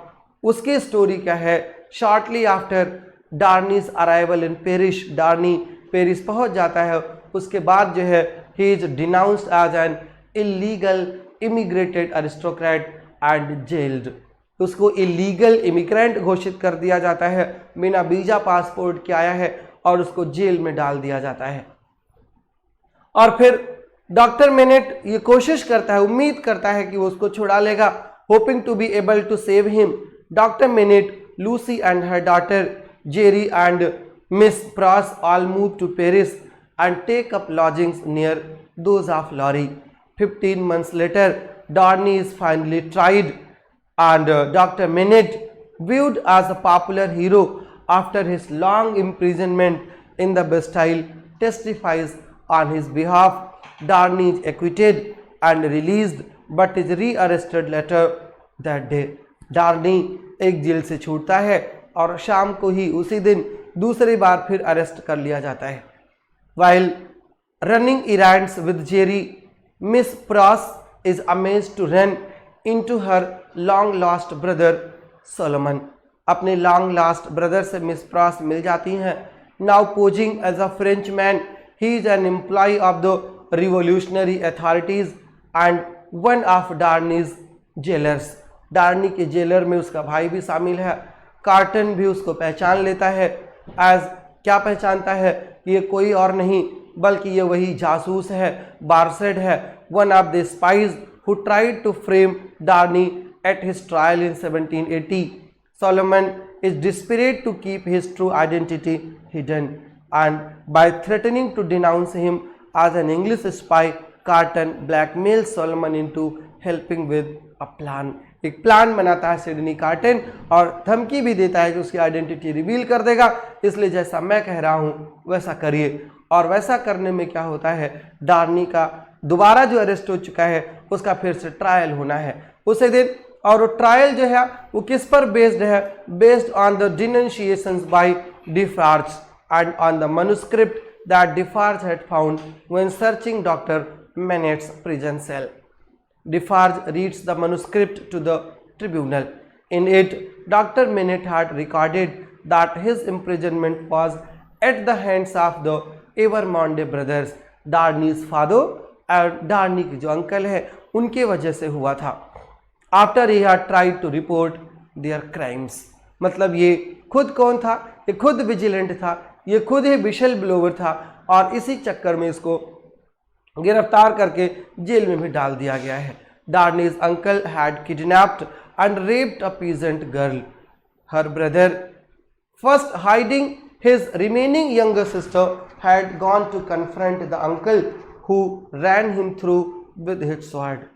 A: उसकी स्टोरी क्या है, shortly after Darnay's arrival in Paris, Darnay Paris पहुंच जाता है, उसके बाद जो है he is denounced as an illegal immigrated aristocrat and jailed. उसको इलीगल इमिग्रेंट घोषित कर दिया जाता है, बिना वीजा पासपोर्ट के आया है, और उसको जेल में डाल दिया जाता है। और फिर डॉक्टर मेनेट ये कोशिश करता है, उम्मीद करता है कि वो उसको छुड़ा लेगा, hoping to be able to save him. Doctor Manette, Lucy and her daughter Jerry and Miss Pross all move to Paris and take up lodgings near those of Lorry. 15 months later, Darnay is finally tried, and Dr. Minette, viewed as a popular hero after his long imprisonment in the Bastille, testifies on his behalf. Darnay is acquitted and released, but is re-arrested later that day. Darnay एक jail से छूटता है और शाम को ही उसी दिन दूसरी बार फिर अरेस्ट कर लिया जाता है। While running errands with Jerry, Miss Pross is amazed to run into her long lost brother Solomon. अपने long lost brother से Miss Pross मिल जाती हैं। Now posing as a Frenchman, he is an employee of the revolutionary authorities and one of Darnay's jailers. डार्नी के jailer में उसका भाई भी शामिल है। कार्टन भी उसको पहचान लेता है। एज क्या पहचानता है कि ये कोई और नहीं बल्कि ये वही जासूस है, बारसेड है, one of the spies who tried to frame Darnay at his trial in 1780. Solomon is desperate to keep his true identity hidden, and by threatening to denounce him as an English spy, Carton blackmails Solomon into helping with a plan. एक plan बनाता है Sydney carton और धमकी भी देता है कि उसकी आइडेंटिटी रिवील कर देगा, इसलिए जैसा मैं कह रहा हूँ वैसा करिए। और वैसा करने में क्या होता है, डार्नी का दोबारा जो अरेस्ट हो चुका है उसका फिर से ट्रायल होना है उसी दिन। और वो ट्रायल जो है वो किस पर बेस्ड है, based on the denunciations by Defarge and on the manuscript that Defarge had found when searching doctor Manette's prison cell. Defarge reads the manuscript to the tribunal. In it, Dr. Minette had recorded that his imprisonment was at the hands of the Evermonde brothers, Darnay's father and Darnay के जो uncle है उनके वजह से हुआ था. After he had tried to report their crimes. मतलब ये खुद कौन था, ये खुद विजिलेंट था, ये खुद ही विशल ब्लोवर था और इसी चक्कर में इसको गिरफ्तार करके जेल में भी डाल दिया गया है. Darnay's uncle had kidnapped and raped a peasant girl. Her brother, first hiding his remaining younger sister, had gone to confront the uncle who ran him through with his sword.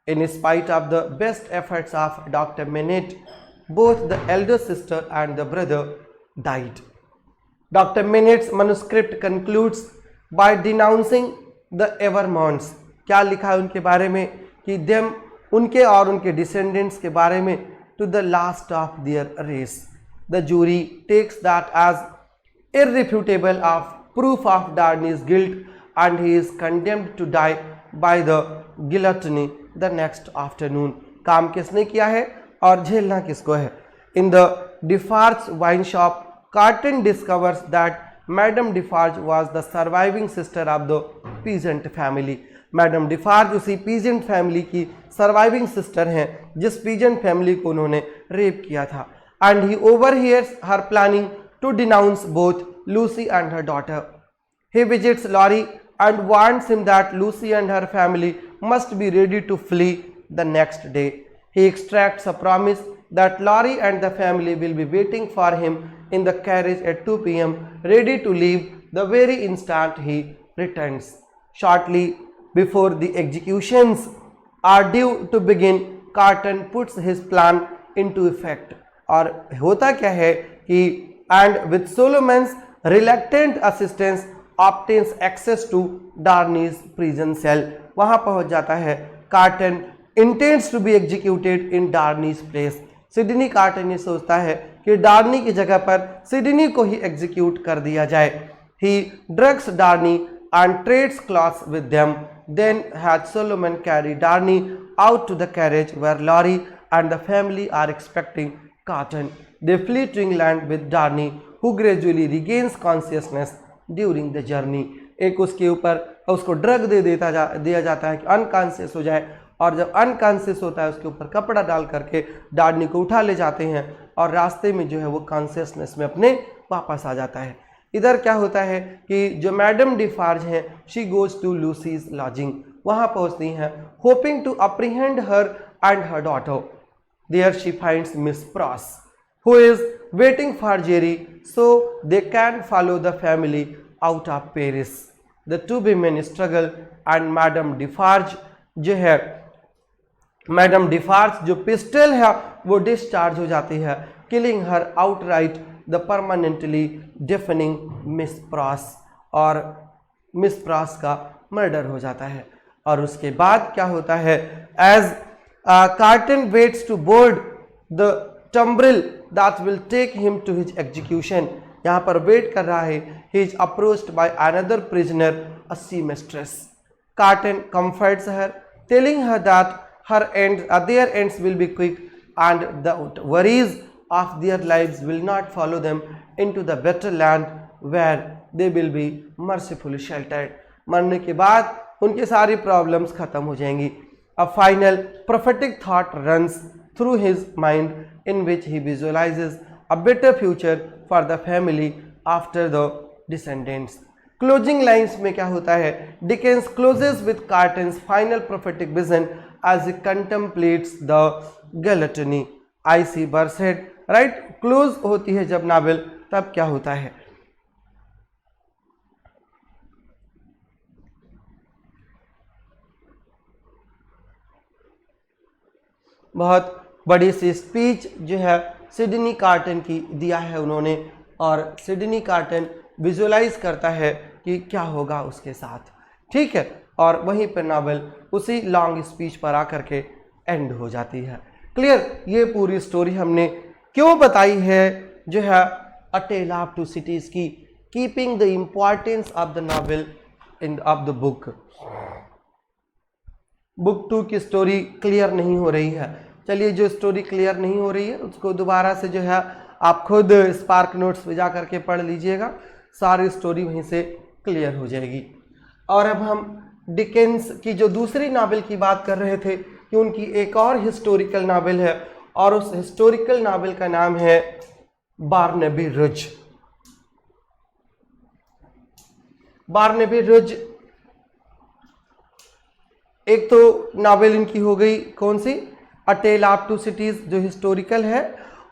A: In spite of the best efforts of Dr. Minette, both the elder sister and the brother died. Dr. Minnett's manuscript concludes by denouncing the Evermonts. क्या लिखा है उनके बारे में कि them, उनके और उनके descendants के बारे में, to the last of their race. The jury takes that as irrefutable of proof of Darnay's guilt and he is condemned to die by the guillotine the next afternoon. काम किसने किया है और झेलना किसको है? In the Defarge wine shop, Carton discovers that Madame Defarge was the surviving sister of the peasant family. Madame Defarge उसी peasant family की सर्वाइविंग सिस्टर हैं जिस पीजेंट फैमिली को उन्होंने रेप किया था. And he overhears her planning to denounce both Lucy and her daughter. He visits Lorry and warns him that Lucy and her family must be ready to flee the next day. He extracts a promise that Laurie and the family will be waiting for him in the carriage at 2 p.m. ready to leave the very instant he returns. Shortly before the executions are due to begin, Carton puts his plan into effect. और होता क्या है कि and with Solomon's reluctant assistance obtains access to Darnay's prison cell. वहां पहुंच जाता है. Carton intends to be executed in Darnay's place. Sydney carton ये सोचता है कि डार्नी की जगह पर सिडनी को ही एग्जीक्यूट कर दिया जाए. He drugs Darnay and trades clothes with them. Then had Solomon carry Darnay out to the carriage where Laurie and the family are expecting Carton. They flee to England with Darnay, who gradually regains consciousness during the journey. एक उसके ऊपर उसको drug दिया जाता है कि unconscious हो जाए, और जब अनकॉन्शियस होता है उसके ऊपर कपड़ा डाल करके डार्नी को उठा ले जाते हैं और रास्ते में जो है वो कॉन्शियसनेस में अपने वापस आ जाता है. इधर क्या होता है कि जो मैडम डिफार्ज हैं she goes to Lucie's lodging. वहाँ पहुँचती हैं hoping to apprehend her and her daughter. There she finds Miss Pross who is waiting for Jerry so they can follow the family out of Paris. The two women struggle and Madame Defarge जो है, madam डिफार्ज जो pistol है वो discharge हो जाती है, killing her outright the permanently deafening miss pros, और miss pros का मर्डर हो जाता है. और उसके बाद क्या होता है, as Carton waits to board the tumbril that will take him to his execution. यहाँ पर वेट कर रहा है. He is approached by another prisoner, a seamstress. Carton comforts her, telling her that their ends will be quick and the worries of their lives will not follow them into the better land where they will be mercifully sheltered. मरने के बाद उनकी सारी problems खत्म हो जाएंगी. A final prophetic thought runs through his mind in which he visualizes a better future for the family after the descendants. Closing lines में क्या होता है, Dickens closes with Carton's final prophetic vision as he contemplates the guillotine. I.C. Burnside, right? Close होती है जब novel, तब क्या होता है, बहुत बड़ी सी स्पीच जो है सिडनी कार्टन की दिया है उन्होंने, और सिडनी कार्टन विजुअलाइज करता है कि क्या होगा उसके साथ. ठीक है, और वहीं पर नावल उसी लॉन्ग स्पीच पर आकर के एंड हो जाती है. क्लियर. ये पूरी स्टोरी हमने क्यों बताई है जो है a tale of two cities की, keeping the importance of the novel in of the book. Book 2 की स्टोरी क्लियर नहीं हो रही है. चलिए, जो स्टोरी क्लियर नहीं हो रही है उसको दोबारा से जो है आप खुद स्पार्क नोट्स पे जा करके पढ़ लीजिएगा, सारी स्टोरी वहीं से क्लियर हो जाएगी. और अब हम डिकेंस की जो दूसरी नावल की बात कर रहे थे कि उनकी एक और हिस्टोरिकल नावल है, और उस हिस्टोरिकल नावल का नाम है बार्नबी रुज. बार्नबी रुज एक तो नावल इनकी हो गई कौन सी, अ टेल ऑफ टू सिटीज़ जो हिस्टोरिकल है,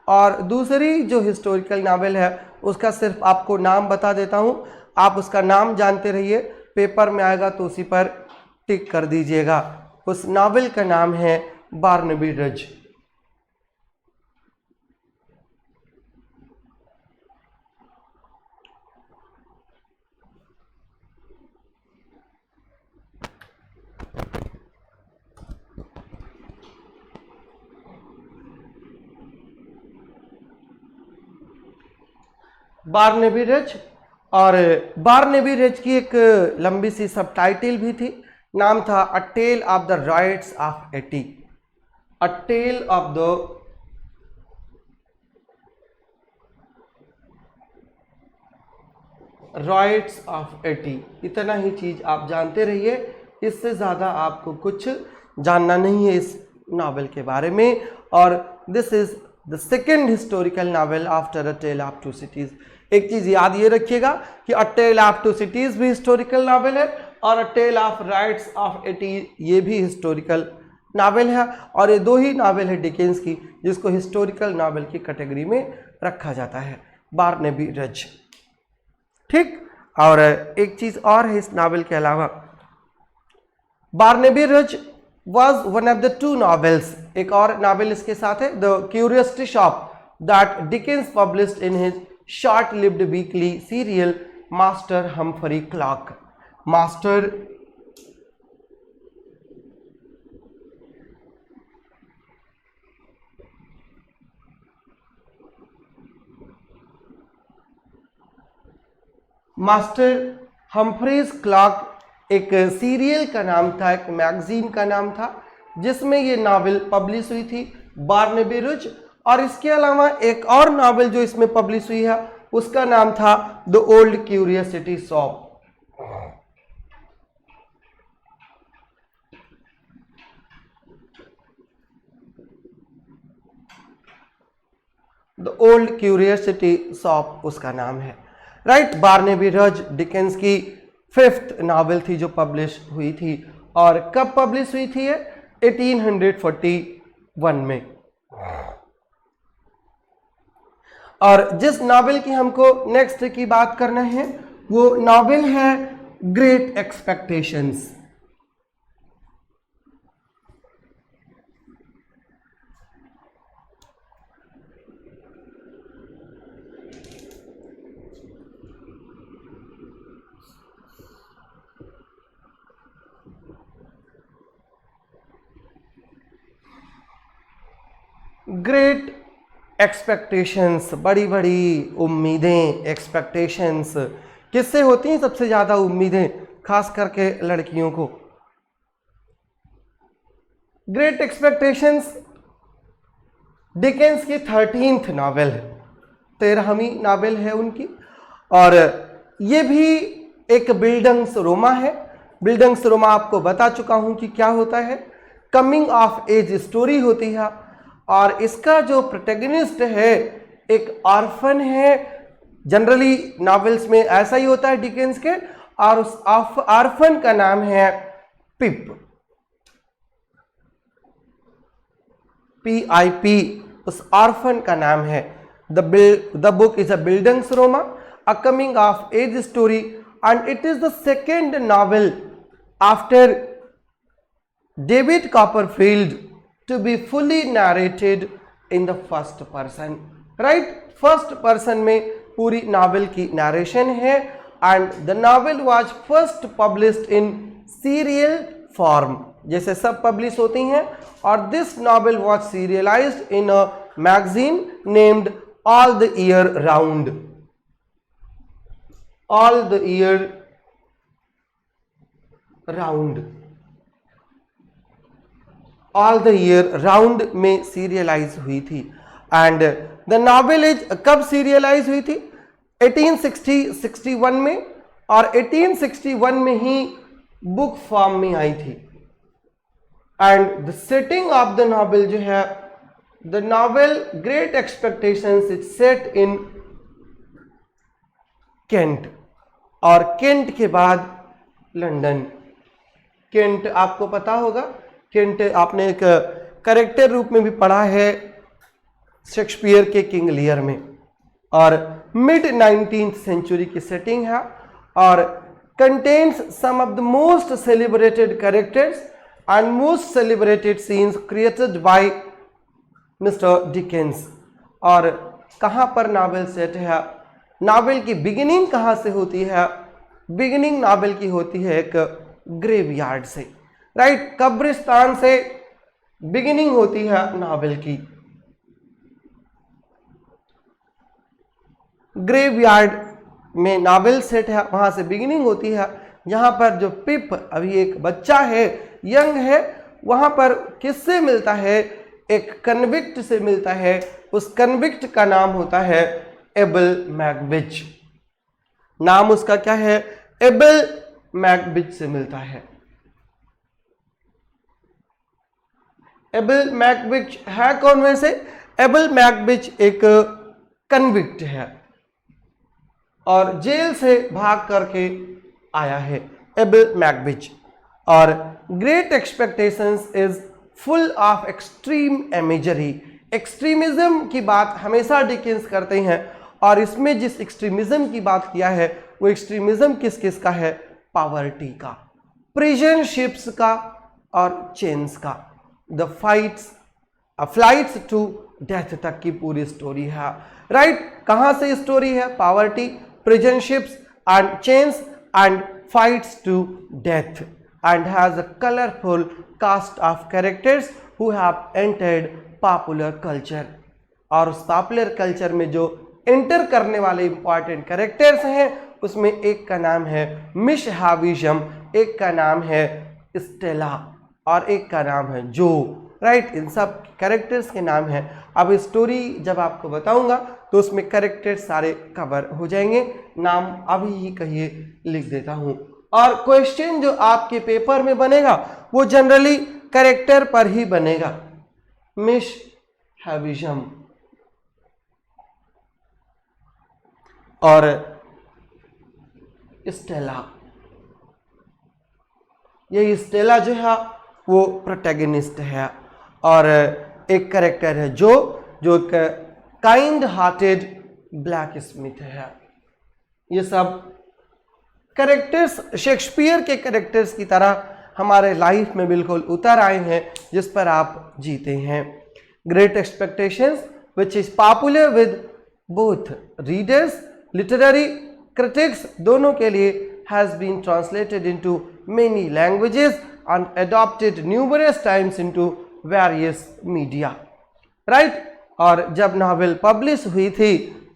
A: और दूसरी जो हिस्टोरिकल नावल है उसका सिर्फ आपको नाम बता देता हूँ, आप उसका नाम जानते रहिए, पेपर में आएगा तो उसी पर टिक कर दीजिएगा. उस नावल का नाम है बार्नबी रुज. बार्नेबी रिज। और बार्नेबी रिज की एक लंबी सी सब टाइटल भी थी, नाम था a tale of the riots of eighty, a tale of the riots of eighty. इतना ही चीज आप जानते रहिए, इससे ज्यादा आपको कुछ जानना नहीं है इस नावल के बारे में। और this is the second historical novel after a tale of two cities. एक चीज याद ये रखिएगा कि a tale of two cities भी हिस्टोरिकल नावल है और a tale of riots of eighty ये भी हिस्टोरिकल नावल है। और ये दो ही नावल है डिकेंस की जिसको हिस्टोरिकल नावल की कैटेगरी में रखा जाता है, बार्नेबी रिज। ठीक। और एक चीज और है इस नावल के अलावा, Barnaby Rudge was one of the two novels, एक और नावल इसके साथ है, the curiosity shop, that Dickens published in his short lived weekly serial Master Humphrey clock. Master Humphrey's clock एक सीरियल का नाम था, एक मैगजीन का नाम था जिसमें ये नावल पब्लिश हुई थी, बार्नेबी रिज। और इसके अलावा एक और नावल जो इसमें पब्लिश हुई है उसका नाम था the old curiosity shop. The old curiosity shop उसका नाम है, राइट। बार्नेबी रिज डिकेंस की 5th नावल थी जो पब्लिश हुई थी। और कब पब्लिश हुई थी? 1841 में। और जिस नावल की हमको नेक्स्ट की बात करना है वो नावल है ग्रेट एक्सपेक्टेशंस। ग्रेट एक्सपेक्टेशंस, बड़ी बड़ी उम्मीदें। एक्सपेक्टेशंस किससे होती हैं सबसे ज्यादा उम्मीदें? खास करके लड़कियों को। ग्रेट एक्सपेक्टेशंस डिकेंस की 13th नावल है, 13वीं नावल है उनकी। और ये भी एक बिल्डंग्सरोमा है। बिल्डंग्सरोमा आपको बता चुका हूं कि क्या होता है, कमिंग ऑफ एज स्टोरी होती है। और इसका जो प्रोटैगनिस्ट है एक ऑर्फन है। जनरली नॉवेल्स में ऐसा ही होता है डिकेंस के। और उस ऑर्फन का नाम है पिप, PIP, उस ऑर्फन का नाम है। The book is a bildungsroman, a coming of age story, and it is the second novel after David Copperfield to be fully narrated in the first person, right? First person में पूरी novel की narration है। And the novel was first published in serial form, जैसे सब publish होती हैं। और this novel was serialised in a magazine named All the Year Round. All the Year Round, All the Year round में serialised हुई थी। And the novel is कब serialised हुई थी? 1861 में। और 1861 में ही बुक फॉर्म में आई थी। And the setting of the novel जो है, the novel great expectations is set in Kent. और केंट के बाद लंदन। केंट आपको पता होगा, केंट आपने एक कैरेक्टर रूप में भी पढ़ा है शेक्सपियर के किंग लियर में। और मिड 19th सेंचुरी की सेटिंग है और contains some of the most celebrated characters and most celebrated scenes created by Mr Dickens. और कहाँ पर नावल सेट है? नावल की बिगिनिंग कहाँ से होती है? बिगिनिंग नावल की होती है एक ग्रेवयार्ड से, राइट? कब्रिस्तान से बिगिनिंग होती है नावल की। ग्रेवयार्ड में नावल सेट है, वहां से बिगिनिंग होती है। यहाँ पर जो पिप अभी एक बच्चा है, यंग है, वहां पर किससे मिलता है? एक कन्विक्ट से मिलता है। उस कन्विक्ट का नाम होता है एबल मैकबिच। नाम उसका क्या है? एबल मैकबिच से मिलता है। एबल मैकबिच है कौन में से? एबल मैकबिच एक कन्विक्ट है और जेल से भाग करके आया है, एबल मैकबिच। और Great expectations is full of extreme imagery. Extremism की बात हमेशा डिकेंस करते हैं, और इसमें जिस एक्सट्रीमिज्म की बात किया है वो एक्सट्रीमिज्म किस किस का है? पॉवर्टी का, प्रिजन शिप्स का और चेन्स का। द फ्लाइट्स टू डेथ तक की पूरी स्टोरी है, राइट? कहां से स्टोरी है? Poverty, prison ships and chains and fights to death, and has a colorful cast of characters who have entered popular culture। और उस पॉपुलर कल्चर में जो एंटर करने वाले इंपॉर्टेंट कैरेक्टर्स हैं उसमें एक का नाम है मिश हाविशम, एक का नाम है स्टेला और एक का नाम है जो, राइट? इन सब कैरेक्टर्स के नाम है। अब स्टोरी जब आपको बताऊंगा तो उसमें कैरेक्टर्स सारे कवर हो जाएंगे। नाम अभी ही कहिए लिख देता हूं। और क्वेश्चन जो आपके पेपर में बनेगा वो जनरली कैरेक्टर पर ही बनेगा। मिश हैविशम और स्टेला, ये स्टेला जो है वो प्रोटैगनिस्ट है और एक कैरेक्टर है जो एक काइंड हार्टेड ब्लैक स्मिथ है। ये सब कैरेक्टर्स शेक्सपियर के कैरेक्टर्स की तरह हमारे लाइफ में बिल्कुल उतर आए हैं, जिस पर आप जीते हैं। Great Expectations which is popular with both readers, literary critics, दोनों के लिए has been translated into many languages and adopted numerous times into various media, right? और जब नॉवेल पब्लिश हुई थी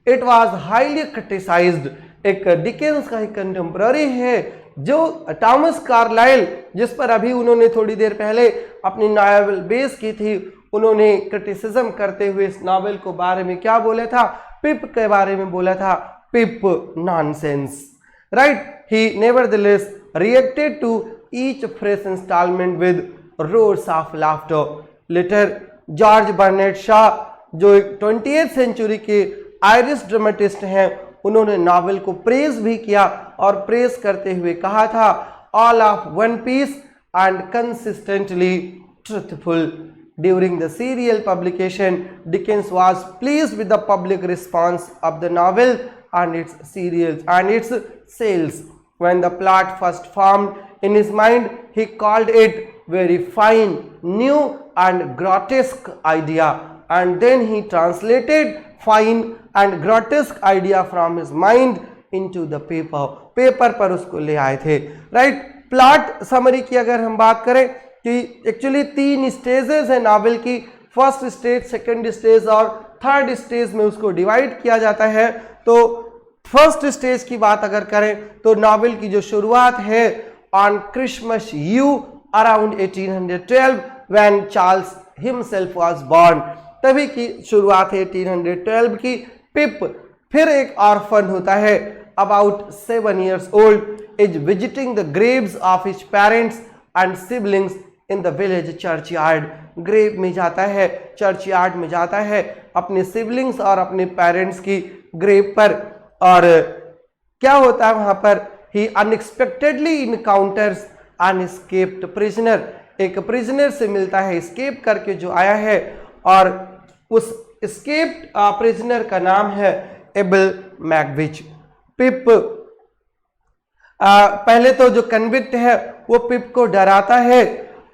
A: इट वाज हाईली क्रिटिसाइज्ड। एक डिकेंस का ही कंटेम्पररी है जो थॉमस कार्लाइल, जिस पर अभी उन्होंने थोड़ी देर पहले अपनी नॉवेल बेस की थी, उन्होंने क्रिटिसिज्म करते हुए इस नॉवेल को बारे में क्या बोला था? पिप के बारे में बोला था, Pip nonsense, right? He nevertheless reacted to each fresh instalment with roars of laughter. Later George Bernard Shaw जो 20वीं सेंचुरी के आयरिश ड्रामेटिस्ट हैं, उन्होंने नॉवेल को प्रेज भी किया और प्रेज करते हुए कहा था, all of one piece and consistently truthful. During the serial publication Dickens was pleased with the public response of the novel and its serials and its sales. When the plot first formed in his mind he called it very fine, new and grotesque idea, and then he translated fine and grotesque idea from his mind into the paper। Paper पर उसको ले आए थे, right? Plot summary की अगर हम बात करें कि एक्चुअली 3 स्टेजेस है नॉवेल की। फर्स्ट स्टेज, सेकंड स्टेज और थर्ड स्टेज में उसको डिवाइड किया जाता है। तो फर्स्ट स्टेज की बात अगर करें तो नॉवेल की जो शुरुआत है on Christmas you around 1812 when Charles himself was born, तभी की शुरुआत है 1812 की। पिप फिर एक ऑर्फन होता है about 7 years old, is visiting the graves of his parents and siblings in the village churchyard। Grave में जाता है, चर्चयार्ड में जाता है अपने सिबलिंग्स और अपने पेरेंट्स की ग्रेव पर। और क्या होता है वहां पर? He unexpectedly encounters an escaped prisoner, एक प्रिजनर से मिलता है escape करके जो आया है, और उस escaped प्रिजनर का नाम है एबल मैकबिच। पिप पहले तो जो कन्विक्ट है वो पिप को डराता है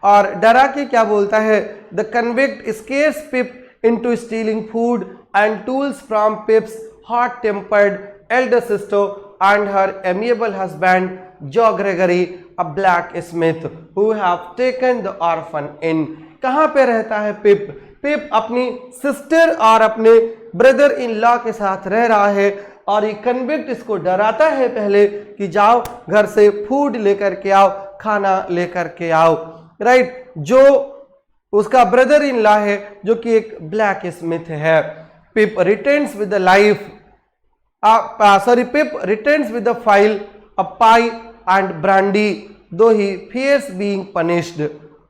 A: और डरा के क्या बोलता है? The convict scares Pip into stealing food and tools from Pip's hot tempered elder sister and her amiable husband Joe Gregory, a blacksmith who have taken the orphan in। कहाँ पे रहता है पिप? पिप अपनी सिस्टर और अपने ब्रदर इन लॉ के साथ रह रहा है और ये कन्विक्ट इसको डराता है पहले कि जाओ घर से फूड लेकर के आओ, खाना लेकर के आओ, राइट। जो उसका ब्रदर इन लॉ है जो कि एक ब्लैक स्मिथ है। Pip returns with the life Pip returns with the file, a pie and brandy, though he fears being punished।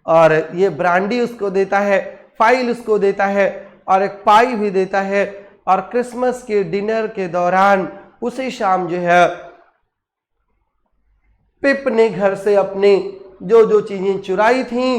A: और ये ब्रांडी उसको देता है, फाइल उसको देता है और एक पाई भी देता है। और क्रिसमस के डिनर के दौरान उसी शाम जो है पिप ने घर से अपनी जो जो चीजें चुराई थी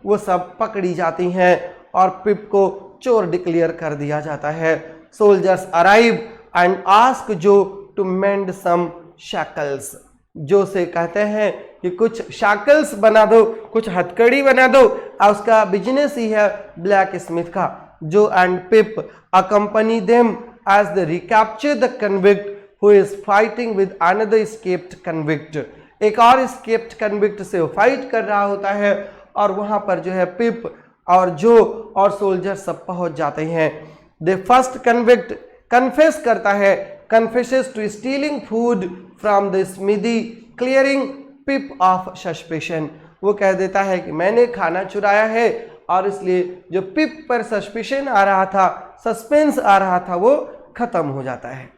A: वो सब पकड़ी जाती हैं और पिप को चोर डिक्लेयर कर दिया जाता है। सोल्जर्स अराइव एंड आस्क जो टू मेंड सम शैकल्स। जो से कहते हैं कि कुछ शैकल्स बना दो, कुछ हथकड़ी बना दो, और उसका बिजनेस ही है ब्लैक स्मिथ का। Joe and Pip accompany them as they recapture the convict who is fighting with another escaped convict. एक और एस्केप्ड कन्विक्ट से वो फाइट कर रहा होता है और वहां पर जो है पिप और जो और सोल्जर सब पहुंच जाते हैं। द फर्स्ट कन्विक्ट कन्फेस करता है, confesses to stealing food from the smithy, clearing Pip of suspicion. वो कह देता है कि मैंने खाना चुराया है और इसलिए जो पिप पर सस्पिशन आ रहा था, सस्पेंस आ रहा था, वो खत्म हो जाता है,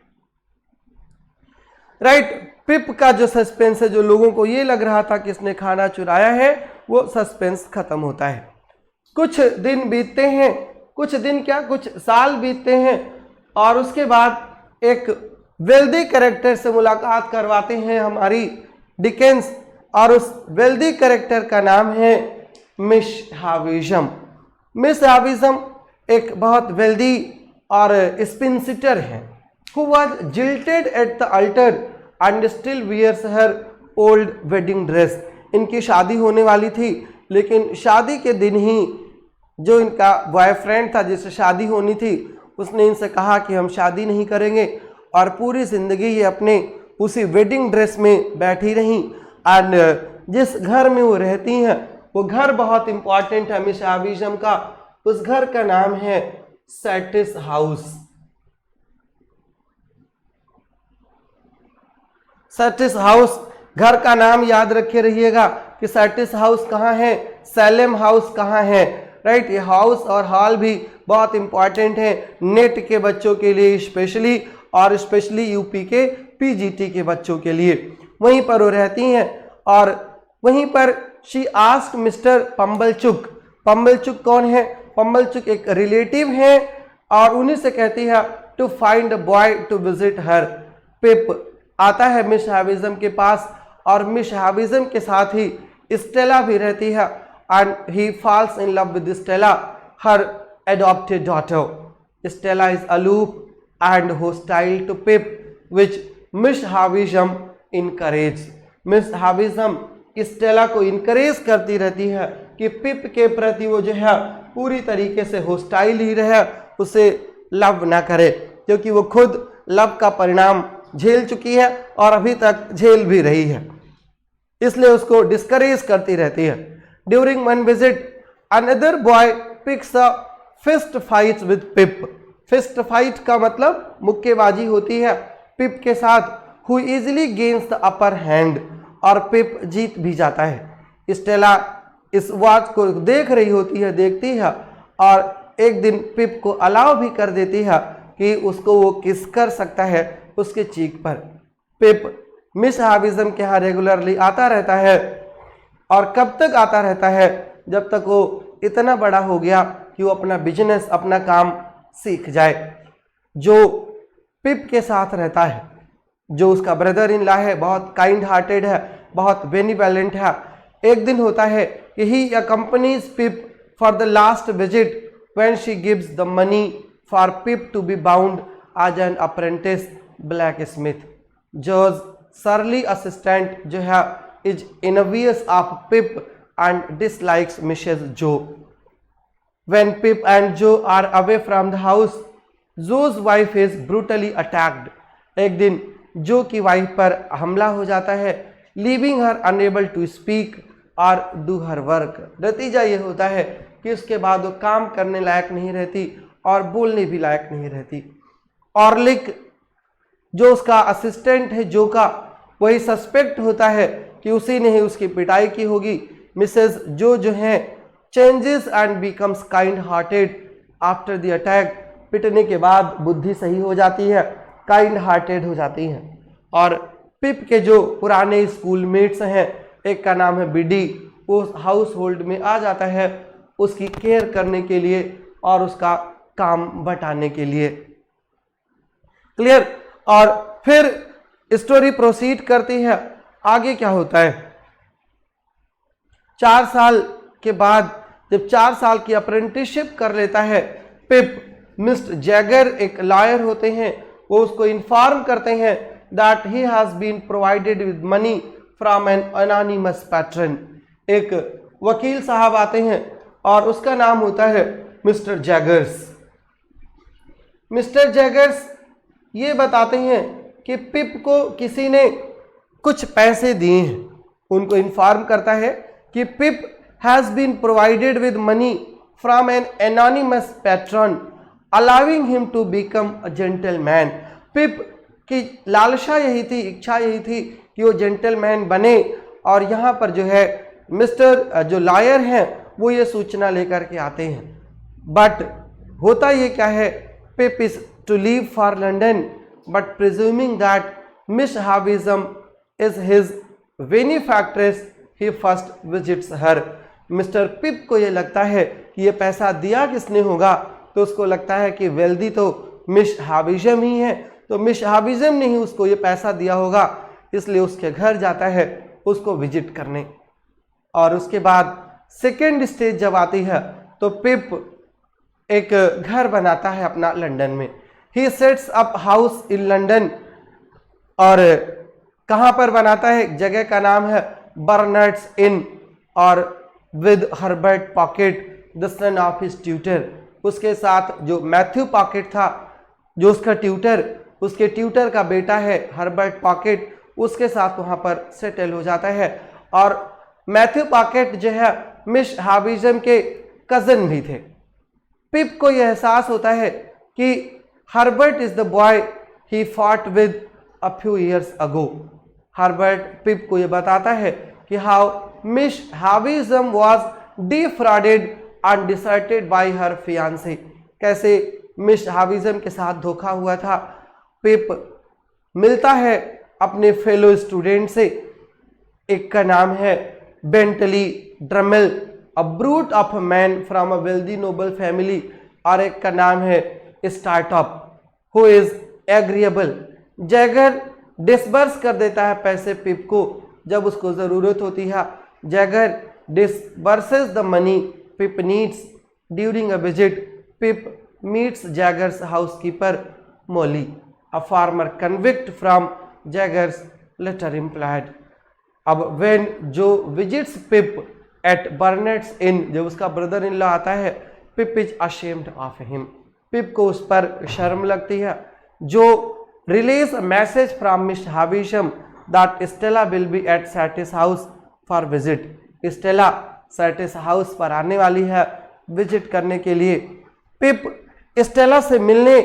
A: राइट। पिप का जो सस्पेंस है, जो लोगों को ये लग रहा था कि इसने खाना चुराया है, वो सस्पेंस खत्म होता है। कुछ दिन बीतते हैं, कुछ दिन क्या कुछ साल बीतते हैं और उसके बाद एक वेल्दी कैरेक्टर से मुलाकात करवाते हैं हमारी डिकेंस, और उस वेल्दी कैरेक्टर का नाम है मिस हाविज़म। मिस हाविज़म एक बहुत वेल्दी और स्पिनसिटर है, who was jilted at the altar and still wears her old wedding dress। इनकी शादी होने वाली थी, लेकिन शादी के दिन ही जो इनका बॉयफ्रेंड था जिससे शादी होनी थी, उसने इनसे कहा कि हम शादी नहीं करेंगे, और पूरी जिंदगी ये अपने उसी वेडिंग ड्रेस में बैठी रहीं। एंड जिस घर में वो रहती हैं वो घर बहुत इंपॉर्टेंट है मिस हाविज़म का। उस घर का नाम है सैटिस हाउस। सैटिस हाउस घर का नाम याद रखे रहिएगा कि सैटिस हाउस कहाँ है, सैलेम हाउस कहाँ है, राइट। ये हाउस और हॉल भी बहुत इंपॉर्टेंट है नेट के बच्चों के लिए स्पेशली, और स्पेशली यूपी के पीजीटी के बच्चों के लिए। वहीं पर वो रहती हैं और वहीं पर शी आस्क मिस्टर पंबलचुक। पंबलचुक कौन है? पंबलचुक एक रिलेटिव है और उन्हीं से कहती है to find a boy to visit her. Pip आता है मिस हाविज़म के पास और मिस हाविज़म के साथ ही स्टेला भी रहती है, and he falls in love with Stella, her adopted daughter। Stella is aloof and hostile to Pip, which Miss Havisham encourages। Miss Havisham Stella को इनकरेज करती रहती है कि पिप के प्रति वो जो है पूरी तरीके से होस्टाइल ही रहे, उसे लव ना करे, क्योंकि वो खुद लव का परिणाम झेल चुकी है और अभी तक झेल भी रही है, इसलिए उसको डिस्करेज करती रहती है। During one visit another boy picks a fist fight with Pip. Fist fight का मतलब मुक्केबाजी होती है पिप के साथ। Who easily gains the upper hand, और पिप जीत भी जाता है। स्टेला इस वॉच को देख रही होती है, देखती है, और एक दिन पिप को अलाउ भी कर देती है कि उसको वो किस कर सकता है उसके चीक पर। पिप मिस हाविज़म के यहाँ रेगुलरली आता रहता है, और कब तक आता रहता है? जब तक वो इतना बड़ा हो गया कि वो अपना बिजनेस, अपना काम सीख जाए। जो पिप के साथ रहता है, जो उसका ब्रदर इन लॉ है, बहुत काइंड हार्टेड है, बहुत बेनिवोलेंट है। एक दिन होता है कि he accompanies Pip for the last visit when she gives the money for Pip to be bound as an apprentice blacksmith. जॉर्ज सरली असिस्टेंट जो है इज envious of Pip and dislikes Mrs. Joe. When Pip and Joe are away from the house, Joe's wife is brutally attacked. एक दिन जो की wife पर हमला हो जाता है, leaving her unable to speak or do her work। नतीजा ये होता है कि उसके बाद वो काम करने लायक नहीं रहती और बोलने भी लायक नहीं रहती। ऑर्लिक जो उसका असिस्टेंट है जो का, वही सस्पेक्ट होता है कि उसी ने ही उसकी पिटाई की होगी। मिसेस जो है changes and becomes kind hearted after the attack, पिटने के बाद बुद्धि सही हो जाती है, काइंड हार्टेड हो जाती है। और पिप के जो पुराने स्कूलमेट्स हैं, एक का नाम है बिडी, वो हाउस होल्ड में आ जाता है उसकी केयर करने के लिए और उसका काम बटाने के लिए। क्लियर। और फिर स्टोरी प्रोसीड करती है, आगे क्या होता है। 4 साल के बाद जब 4 साल की अप्रेंटिसशिप कर लेता है पिप, मिस्टर जैगर एक लॉयर होते हैं, वो उसको इन्फॉर्म करते हैं that he has been provided with money from an anonymous patron. एक वकील साहब आते हैं और उसका नाम होता है मिस्टर जैगर्स। मिस्टर जैगर्स ये बताते हैं कि पिप को किसी ने कुछ पैसे दिए हैं। उनको इन्फॉर्म करता है कि Pip has been provided with money from an anonymous patron allowing him to become a gentleman. Pip की लालसा यही थी, इच्छा यही थी कि वो जेंटलमैन बने। और यहाँ पर जो है मिस्टर जो लॉयर हैं वो ये सूचना लेकर के आते हैं। बट होता ये क्या है, Pip is to leave for London but presuming that Miss Havisham is his benefactress he first visits her. Mr Pip को ये लगता है कि ये पैसा दिया किसने होगा, तो उसको लगता है कि वेल्दी तो मिस हाविज्म ही है, तो मिस हाविज्म ने ही उसको ये पैसा दिया होगा, इसलिए उसके घर जाता है उसको विजिट करने। और उसके बाद सेकेंड स्टेज जब आती है तो पिप एक घर बनाता है अपना लंदन में। He sets up house in London. और कहाँ पर बनाता है, एक जगह का नाम है बर्नर्ड्स इन, और with Herbert pocket the son of his tutor. उसके साथ जो मैथ्यू पॉकेट था जो उसका ट्यूटर, उसके ट्यूटर का बेटा है हर्बर्ट पॉकेट, उसके साथ वहाँ पर सेटल हो जाता है। और मैथ्यू पॉकेट जो है मिस हाविज्म के कज़न भी थे। पिप को यह एहसास होता है कि Herbert is the boy he fought with a few years ago. Herbert Pip को यह बताता है कि how Miss Havisham was defrauded and deserted by her fiancé. कैसे मिस हाविज्म के साथ धोखा हुआ था। पिप मिलता है अपने फेलो स्टूडेंट से, एक का नाम है Bentley Drummle, a brute of a man from a wealthy noble family, और एक का नाम है Startop who is agreeable. Jagger disburse कर देता है पैसे पिप को जब उसको ज़रूरत होती है। Jagger disburses the money Pip needs during a visit. Pip meets Jaggers housekeeper Molly, a former convict from Jaggers later employed. अब when Joe visits Pip at Barnard's Inn, जब उसका ब्रदर इन लॉ आता है, Pip is ashamed of him. Pip को उस पर शर्म लगती है। Joe relays a message from Miss Havisham that Estella will be at Satis House for visit. Estella सैटिस House पर आने वाली है विजिट करने के लिए। पिप स्टेला से मिलने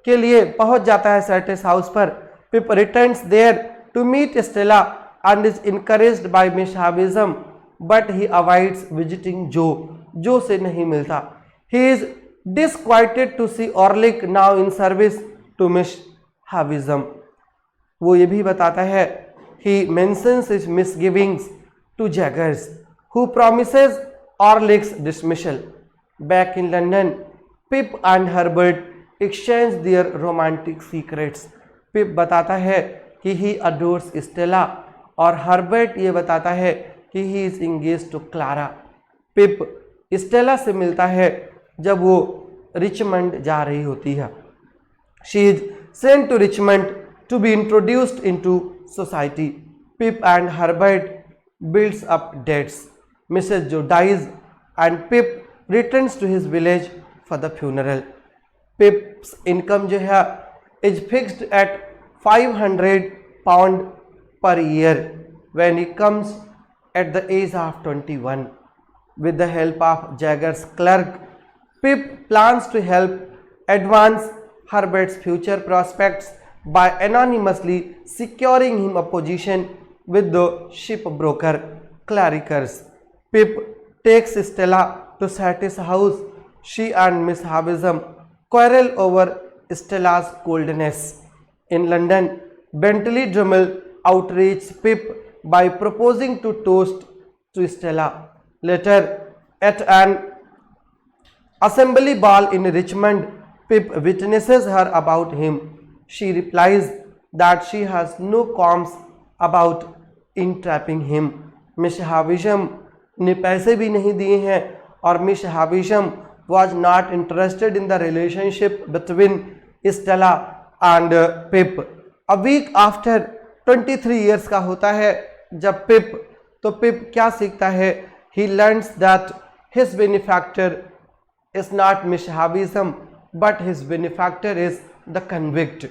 A: के लिए पहुंच जाता है सैटिस हाउस पर। Pip returns there to meet Estella and is encouraged by Miss Havism, but he avoids visiting Joe. Joe से नहीं मिलता। He is disquieted to see Orlick now in service to Miss Havism. वो ये भी बताता है, he mentions his misgivings to Jaggers, who promises Orlick's dismissal. Back in London, Pip and Herbert exchange their romantic secrets. Pip बताता है कि he adores Stella, और Herbert ये बताता है कि he is engage to Clara. Pip Stella से मिलता है जब वो रिचमंड जा रही होती है। She is sent to Richmond to be introduced into society. Pip and Herbert builds up debts. Mrs Joe dies and Pip returns to his village for the funeral. Pip's income जो है is fixed at 500 pound per year when he comes at the age of 21. With the help of Jagger's clerk, Pip plans to help advance Herbert's future prospects by anonymously securing him a position with the shipbroker Claricus. Pip takes Stella to Satis' house. She and Miss Havisham quarrel over Stella's coldness. In London, Bentley Drummle outrages Pip by proposing to toast to Stella. Later, at an assembly ball in Richmond, Pip witnesses her about him. She replies that she has no qualms about entrapping him. Miss Havisham ने पैसे भी नहीं दिए हैं और Miss Havisham was not interested in the relationship between Stella and Pip. A week after 23 years का होता है जब पिप क्या सीखता है? He learns that his benefactor is not Miss Havisham but his benefactor is the convict,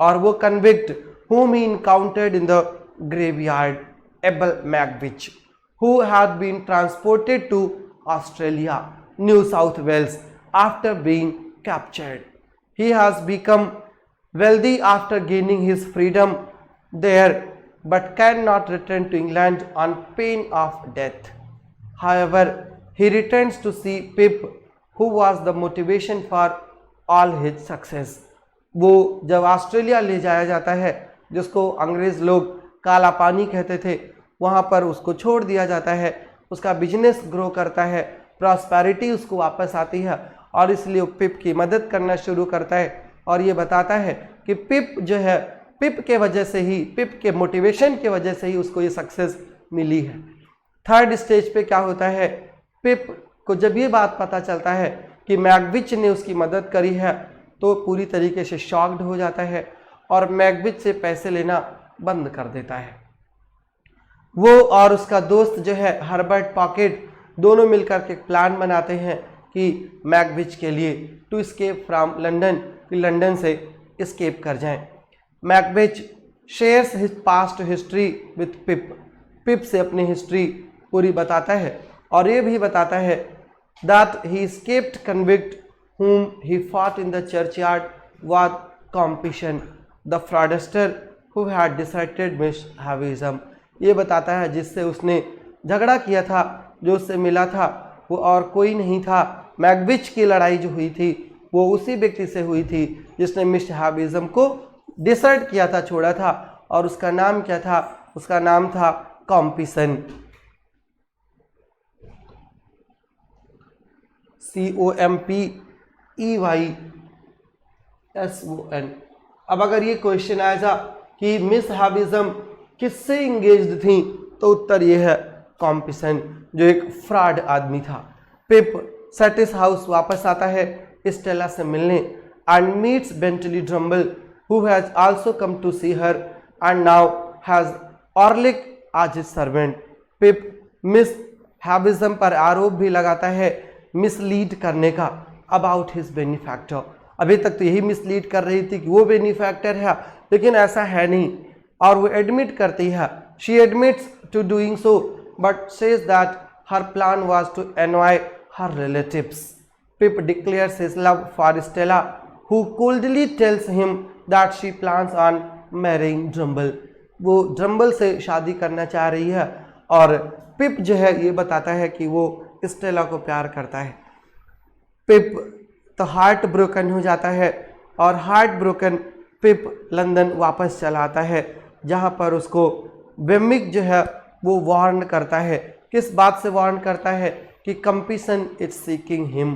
A: और वो convict whom he encountered in the graveyard, Abel Magwitch, who had been transported to Australia, New South Wales after being captured. He has become wealthy after gaining his freedom there but cannot return to England on pain of death. However, he returns to see Pip, who was the motivation for all his success. वो जब Australia ले जाया जाता है, जिसको अंग्रेज लोग काला पानी कहते थे, वहाँ पर उसको छोड़ दिया जाता है, उसका बिजनेस ग्रो करता है, प्रॉस्पेरिटी उसको वापस आती है और इसलिए वो पिप की मदद करना शुरू करता है और ये बताता है कि पिप जो है, पिप के वजह से ही, पिप के मोटिवेशन के वजह से ही उसको ये सक्सेस मिली है। थर्ड स्टेज पे क्या होता है? पिप को जब ये बात पता चलता है कि मैगविच ने उसकी मदद करी है तो पूरी तरीके से शॉक्ड हो जाता है और मैगविच से पैसे लेना बंद कर देता है। वो और उसका दोस्त जो है हर्बर्ट पॉकेट दोनों मिलकर के प्लान बनाते हैं कि मैगविच के लिए टू स्केप फ्रॉम लंदन, कि लंदन से स्केप कर जाएं। Magwitch shares his past history with Pip से अपनी हिस्ट्री पूरी बताता है और ये भी बताता है that he escaped convict whom he fought in the churchyard was Compeyson, the fraudster who had deserted Miss Havisham. ये बताता है जिससे उसने झगड़ा किया था, जो उससे मिला था, वो और कोई नहीं था। मैगविच की लड़ाई जो हुई थी वो उसी व्यक्ति से हुई थी जिसने मिस हाविशम को डिसर्ट किया था, छोड़ा था, और उसका नाम क्या था? उसका नाम था कॉम्पिसन, COMPEYSON। अब अगर ये क्वेश्चन आया कि मिस हाविशम किससे इंगेज्ड थी तो उत्तर ये है कॉम्पिसन, जो एक फ्रॉड आदमी था। पिप सैटिस हाउस वापस आता है स्टेला से मिलने and meets Bentley Drummle who has also come to see her and now has Orlick as his servant. Pip Miss Havisham पर आरोप भी लगाता है मिसलीड करने का अबाउट हिज बेनिफैक्टर। अभी तक तो यही मिसलीड कर रही थी कि वो बेनिफैक्टर है, लेकिन ऐसा है नहीं, और वो एडमिट करती है। She admits to doing so but says that her plan was to annoy her relatives. Pip declares his love for Stella who coldly tells him that she plans on marrying Drummle. वो Drummle से शादी करना चाह रही है और पिप जो है ये बताता है कि वो स्टेला को प्यार करता है। पिप तो हार्ट ब्रोकन हो जाता है और हार्ट ब्रोकन पिप लंदन वापस चला आता है, जहाँ पर उसको बेमिक जो है वो वार्न करता है। किस बात से वार्न करता है? कि Compeyson is seeking him.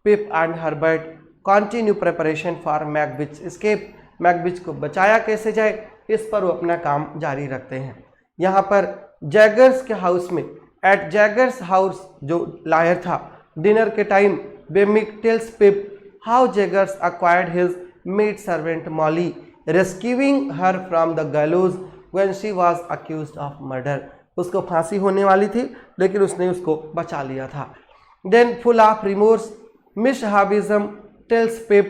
A: Pip and Herbert continue preparation for Magwitch escape. Magwitch को बचाया कैसे जाए, इस पर वो अपना काम जारी रखते हैं। यहाँ पर जैगर्स के हाउस में, एट जैगर्स हाउस जो लायर था, डिनर के time Wemmick tells Pip how Jaggers acquired his maid servant Molly, rescuing her from the gallows when she was accused of murder. उसको फांसी होने वाली थी लेकिन उसने उसको बचा लिया था। Then full of remorse, Miss Havisham tells Pip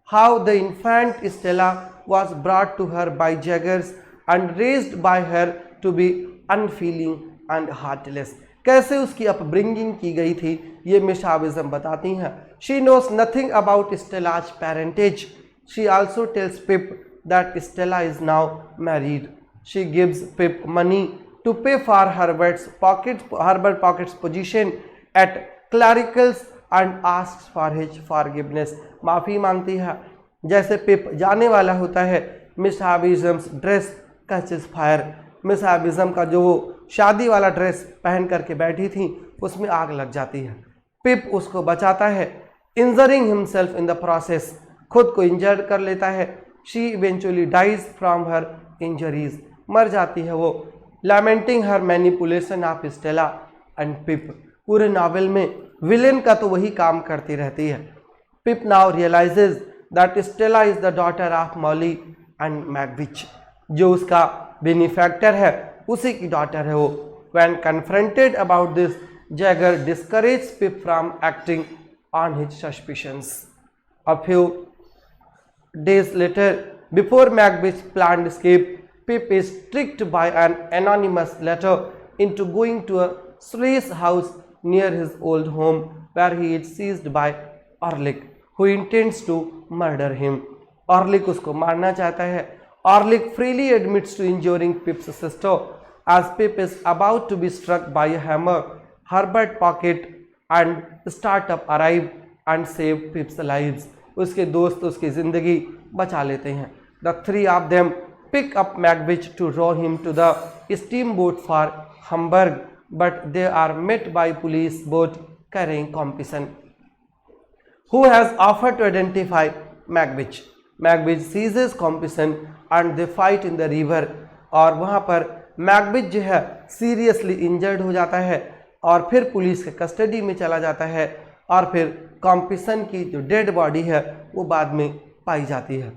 A: how the infant Stella was brought to her by Jaggers and raised by her to be unfeeling and heartless। कैसे उसकी अपब्रिंगिंग की गई थी ये मिस हाविशम बताती हैं। She knows nothing about Stella's parentage. She also tells Pip that Stella is now married. She gives Pip money to pay for Herbert's pocket's position at clericals and asks for his forgiveness. माफ़ी मांगती है। जैसे पिप जाने वाला होता है, Miss Havisham's dress catches fire. Miss Havisham का जो शादी वाला ड्रेस पहन करके बैठी थी उसमें आग लग जाती है। पिप उसको बचाता है, injuring himself in the process, खुद को इंजर्ड कर लेता है। She eventually dies from her injuries, मर जाती है वो। Lamenting her manipulation of Stella and Pip, पूरे नावल में विलेन का तो वही काम करती रहती है। Pip now realizes that Stella is the daughter of Molly and Magwitch, जो उसका बेनिफैक्टर है उसी की डॉटर है वो। When confronted about this, Jagger discourages Pip from acting on his suspicions. A few days later, before Macbeth's planned escape, Pip is tricked by an anonymous letter into going to a Swiss house near his old home, where he is seized by Orlick, who intends to murder him. Orlick उसको मारना चाहता है। Orlick freely admits to injuring Pip's sister. As Pip is about to be struck by a hammer, Herbert Pocket and Startup arrive and save Pip's lives. उसके दोस्त उसकी ज़िंदगी बचा लेते हैं। The three of them pick up Magwitch to row him to the steam boat for Hamburg, but they are met by police boat carrying Compeyson, who has offer to identify Magwitch. Magwitch seizes Compeyson and they fight in the river, और वहाँ पर Magwitch जो है seriously injured हो जाता है और फिर पुलिस के कस्टडी में चला जाता है, और फिर कॉम्पिसन की जो डेड बॉडी है वो बाद में पाई जाती है।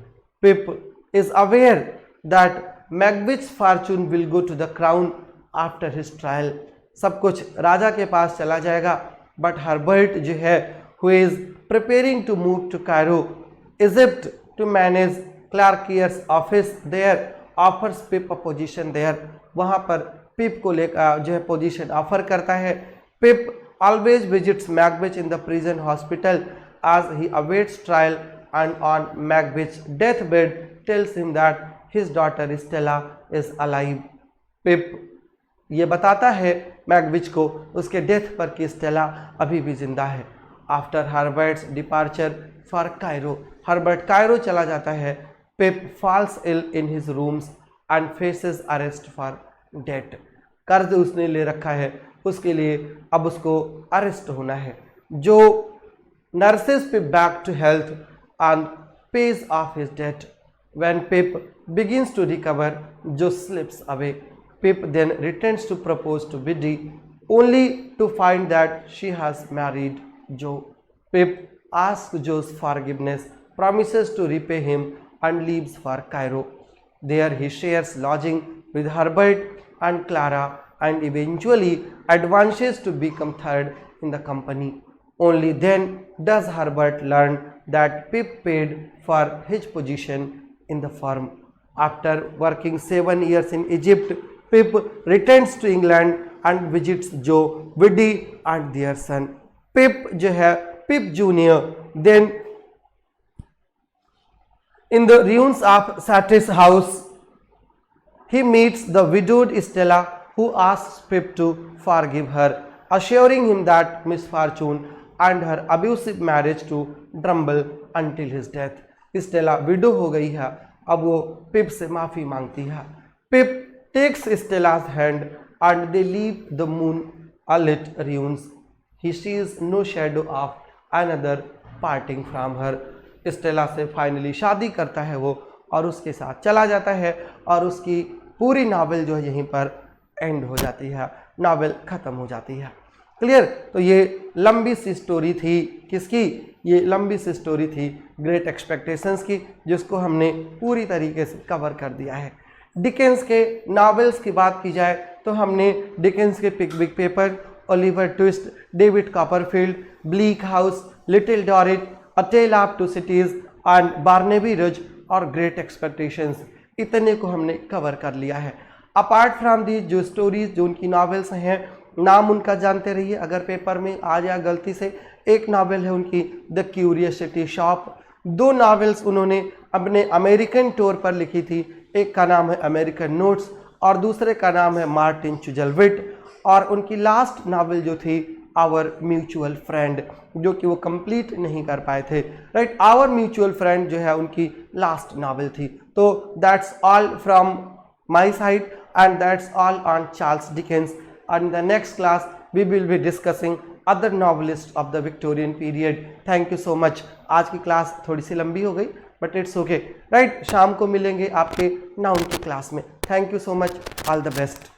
A: Pip is aware that Magwitch fortune will go to the crown after his trial, सब कुछ राजा के पास चला जाएगा, बट हर्बर्ट जो है who is preparing to move to Cairo Egypt to manage Clarriker's office there offers Pip a position there, वहाँ पर पिप को लेकर जो है पोजीशन ऑफर करता है। पिप always visits Macbeth in the prison hospital as he awaits trial, and on Macbeth's deathbed tells him that his daughter Stella is alive. Pip ये बताता है मैगविच को उसके डेथ पर कि स्टेला अभी भी जिंदा है। After Herbert's departure for Cairo, Herbert Cairo चला जाता है। Pip falls ill in his rooms and faces arrest for debt, कर्ज उसने ले रखा है उसके लिए अब उसको अरेस्ट होना है। Joe nurses Pip back to health and pays off his debt. When Pip begins to recover, Joe slips away. Pip then returns to propose to Biddy, only to find that she has married Joe. Pip asks Joe's forgiveness, promises to repay him and leaves for Cairo. There he shares lodging with Herbert and Clara, and eventually advances to become third in the company. Only then does Herbert learn that Pip paid for his position in the firm. After working 7 years in Egypt, Pip returns to England and visits Joe, Widdy and their son. Pip जो है Pip Jr. then in the ruins of Satis house, he meets the widowed Stella, who asks Pip to forgive her, assuring him that misfortune and her abusive marriage to Drumble until his death. Stella widow हो गई है, अब वो Pip से माफ़ी मांगती है। Pip takes Stella's hand and they leave the moon-lit ruins. He sees no shadow of another parting from her. Stella से फाइनली शादी करता है वो और उसके साथ चला जाता है, और उसकी पूरी नावल जो है यहीं पर एंड हो जाती है, नावल ख़त्म हो जाती है। क्लियर? तो ये लंबी सी स्टोरी थी किसकी? ये लंबी सी स्टोरी थी ग्रेट एक्सपेक्टेशंस की, जिसको हमने पूरी तरीके से कवर कर दिया है। डिकेंस के नावल्स की बात की जाए तो हमने डिकेंस के Pickwick paper, Oliver Twist, David Copperfield, Bleak House, Little Dorrit, a tale of two cities and Barnaby Rudge और ग्रेट एक्सपेक्टेशंस, इतने को हमने कवर कर लिया है। अपार्ट फ्रॉम दी जो स्टोरीज जो उनकी नावल्स हैं, नाम उनका जानते रहिए, अगर पेपर में आ जाए गलती से। एक नावल है उनकी द क्यूरियसिटी शॉप, 2 नावल्स उन्होंने अपने अमेरिकन टूर पर लिखी थी। एक का नाम है अमेरिकन नोट्स और दूसरे का नाम है मार्टिन चुजलविट, और उनकी लास्ट नावल जो थी आवर म्यूचुअल फ्रेंड, जो कि वो कंप्लीट नहीं कर पाए थे, राइट। आवर म्यूचुअल फ्रेंड जो है उनकी लास्ट नावल थी। तो that's all from my side and that's all on Charles Dickens. And in the next class we will be discussing other novelist of the Victorian period. Thank you so much. आज की class थोड़ी सी लंबी हो गई but it's okay, right. शाम को मिलेंगे आपके नाउन की क्लास में। Thank you so much, all the best.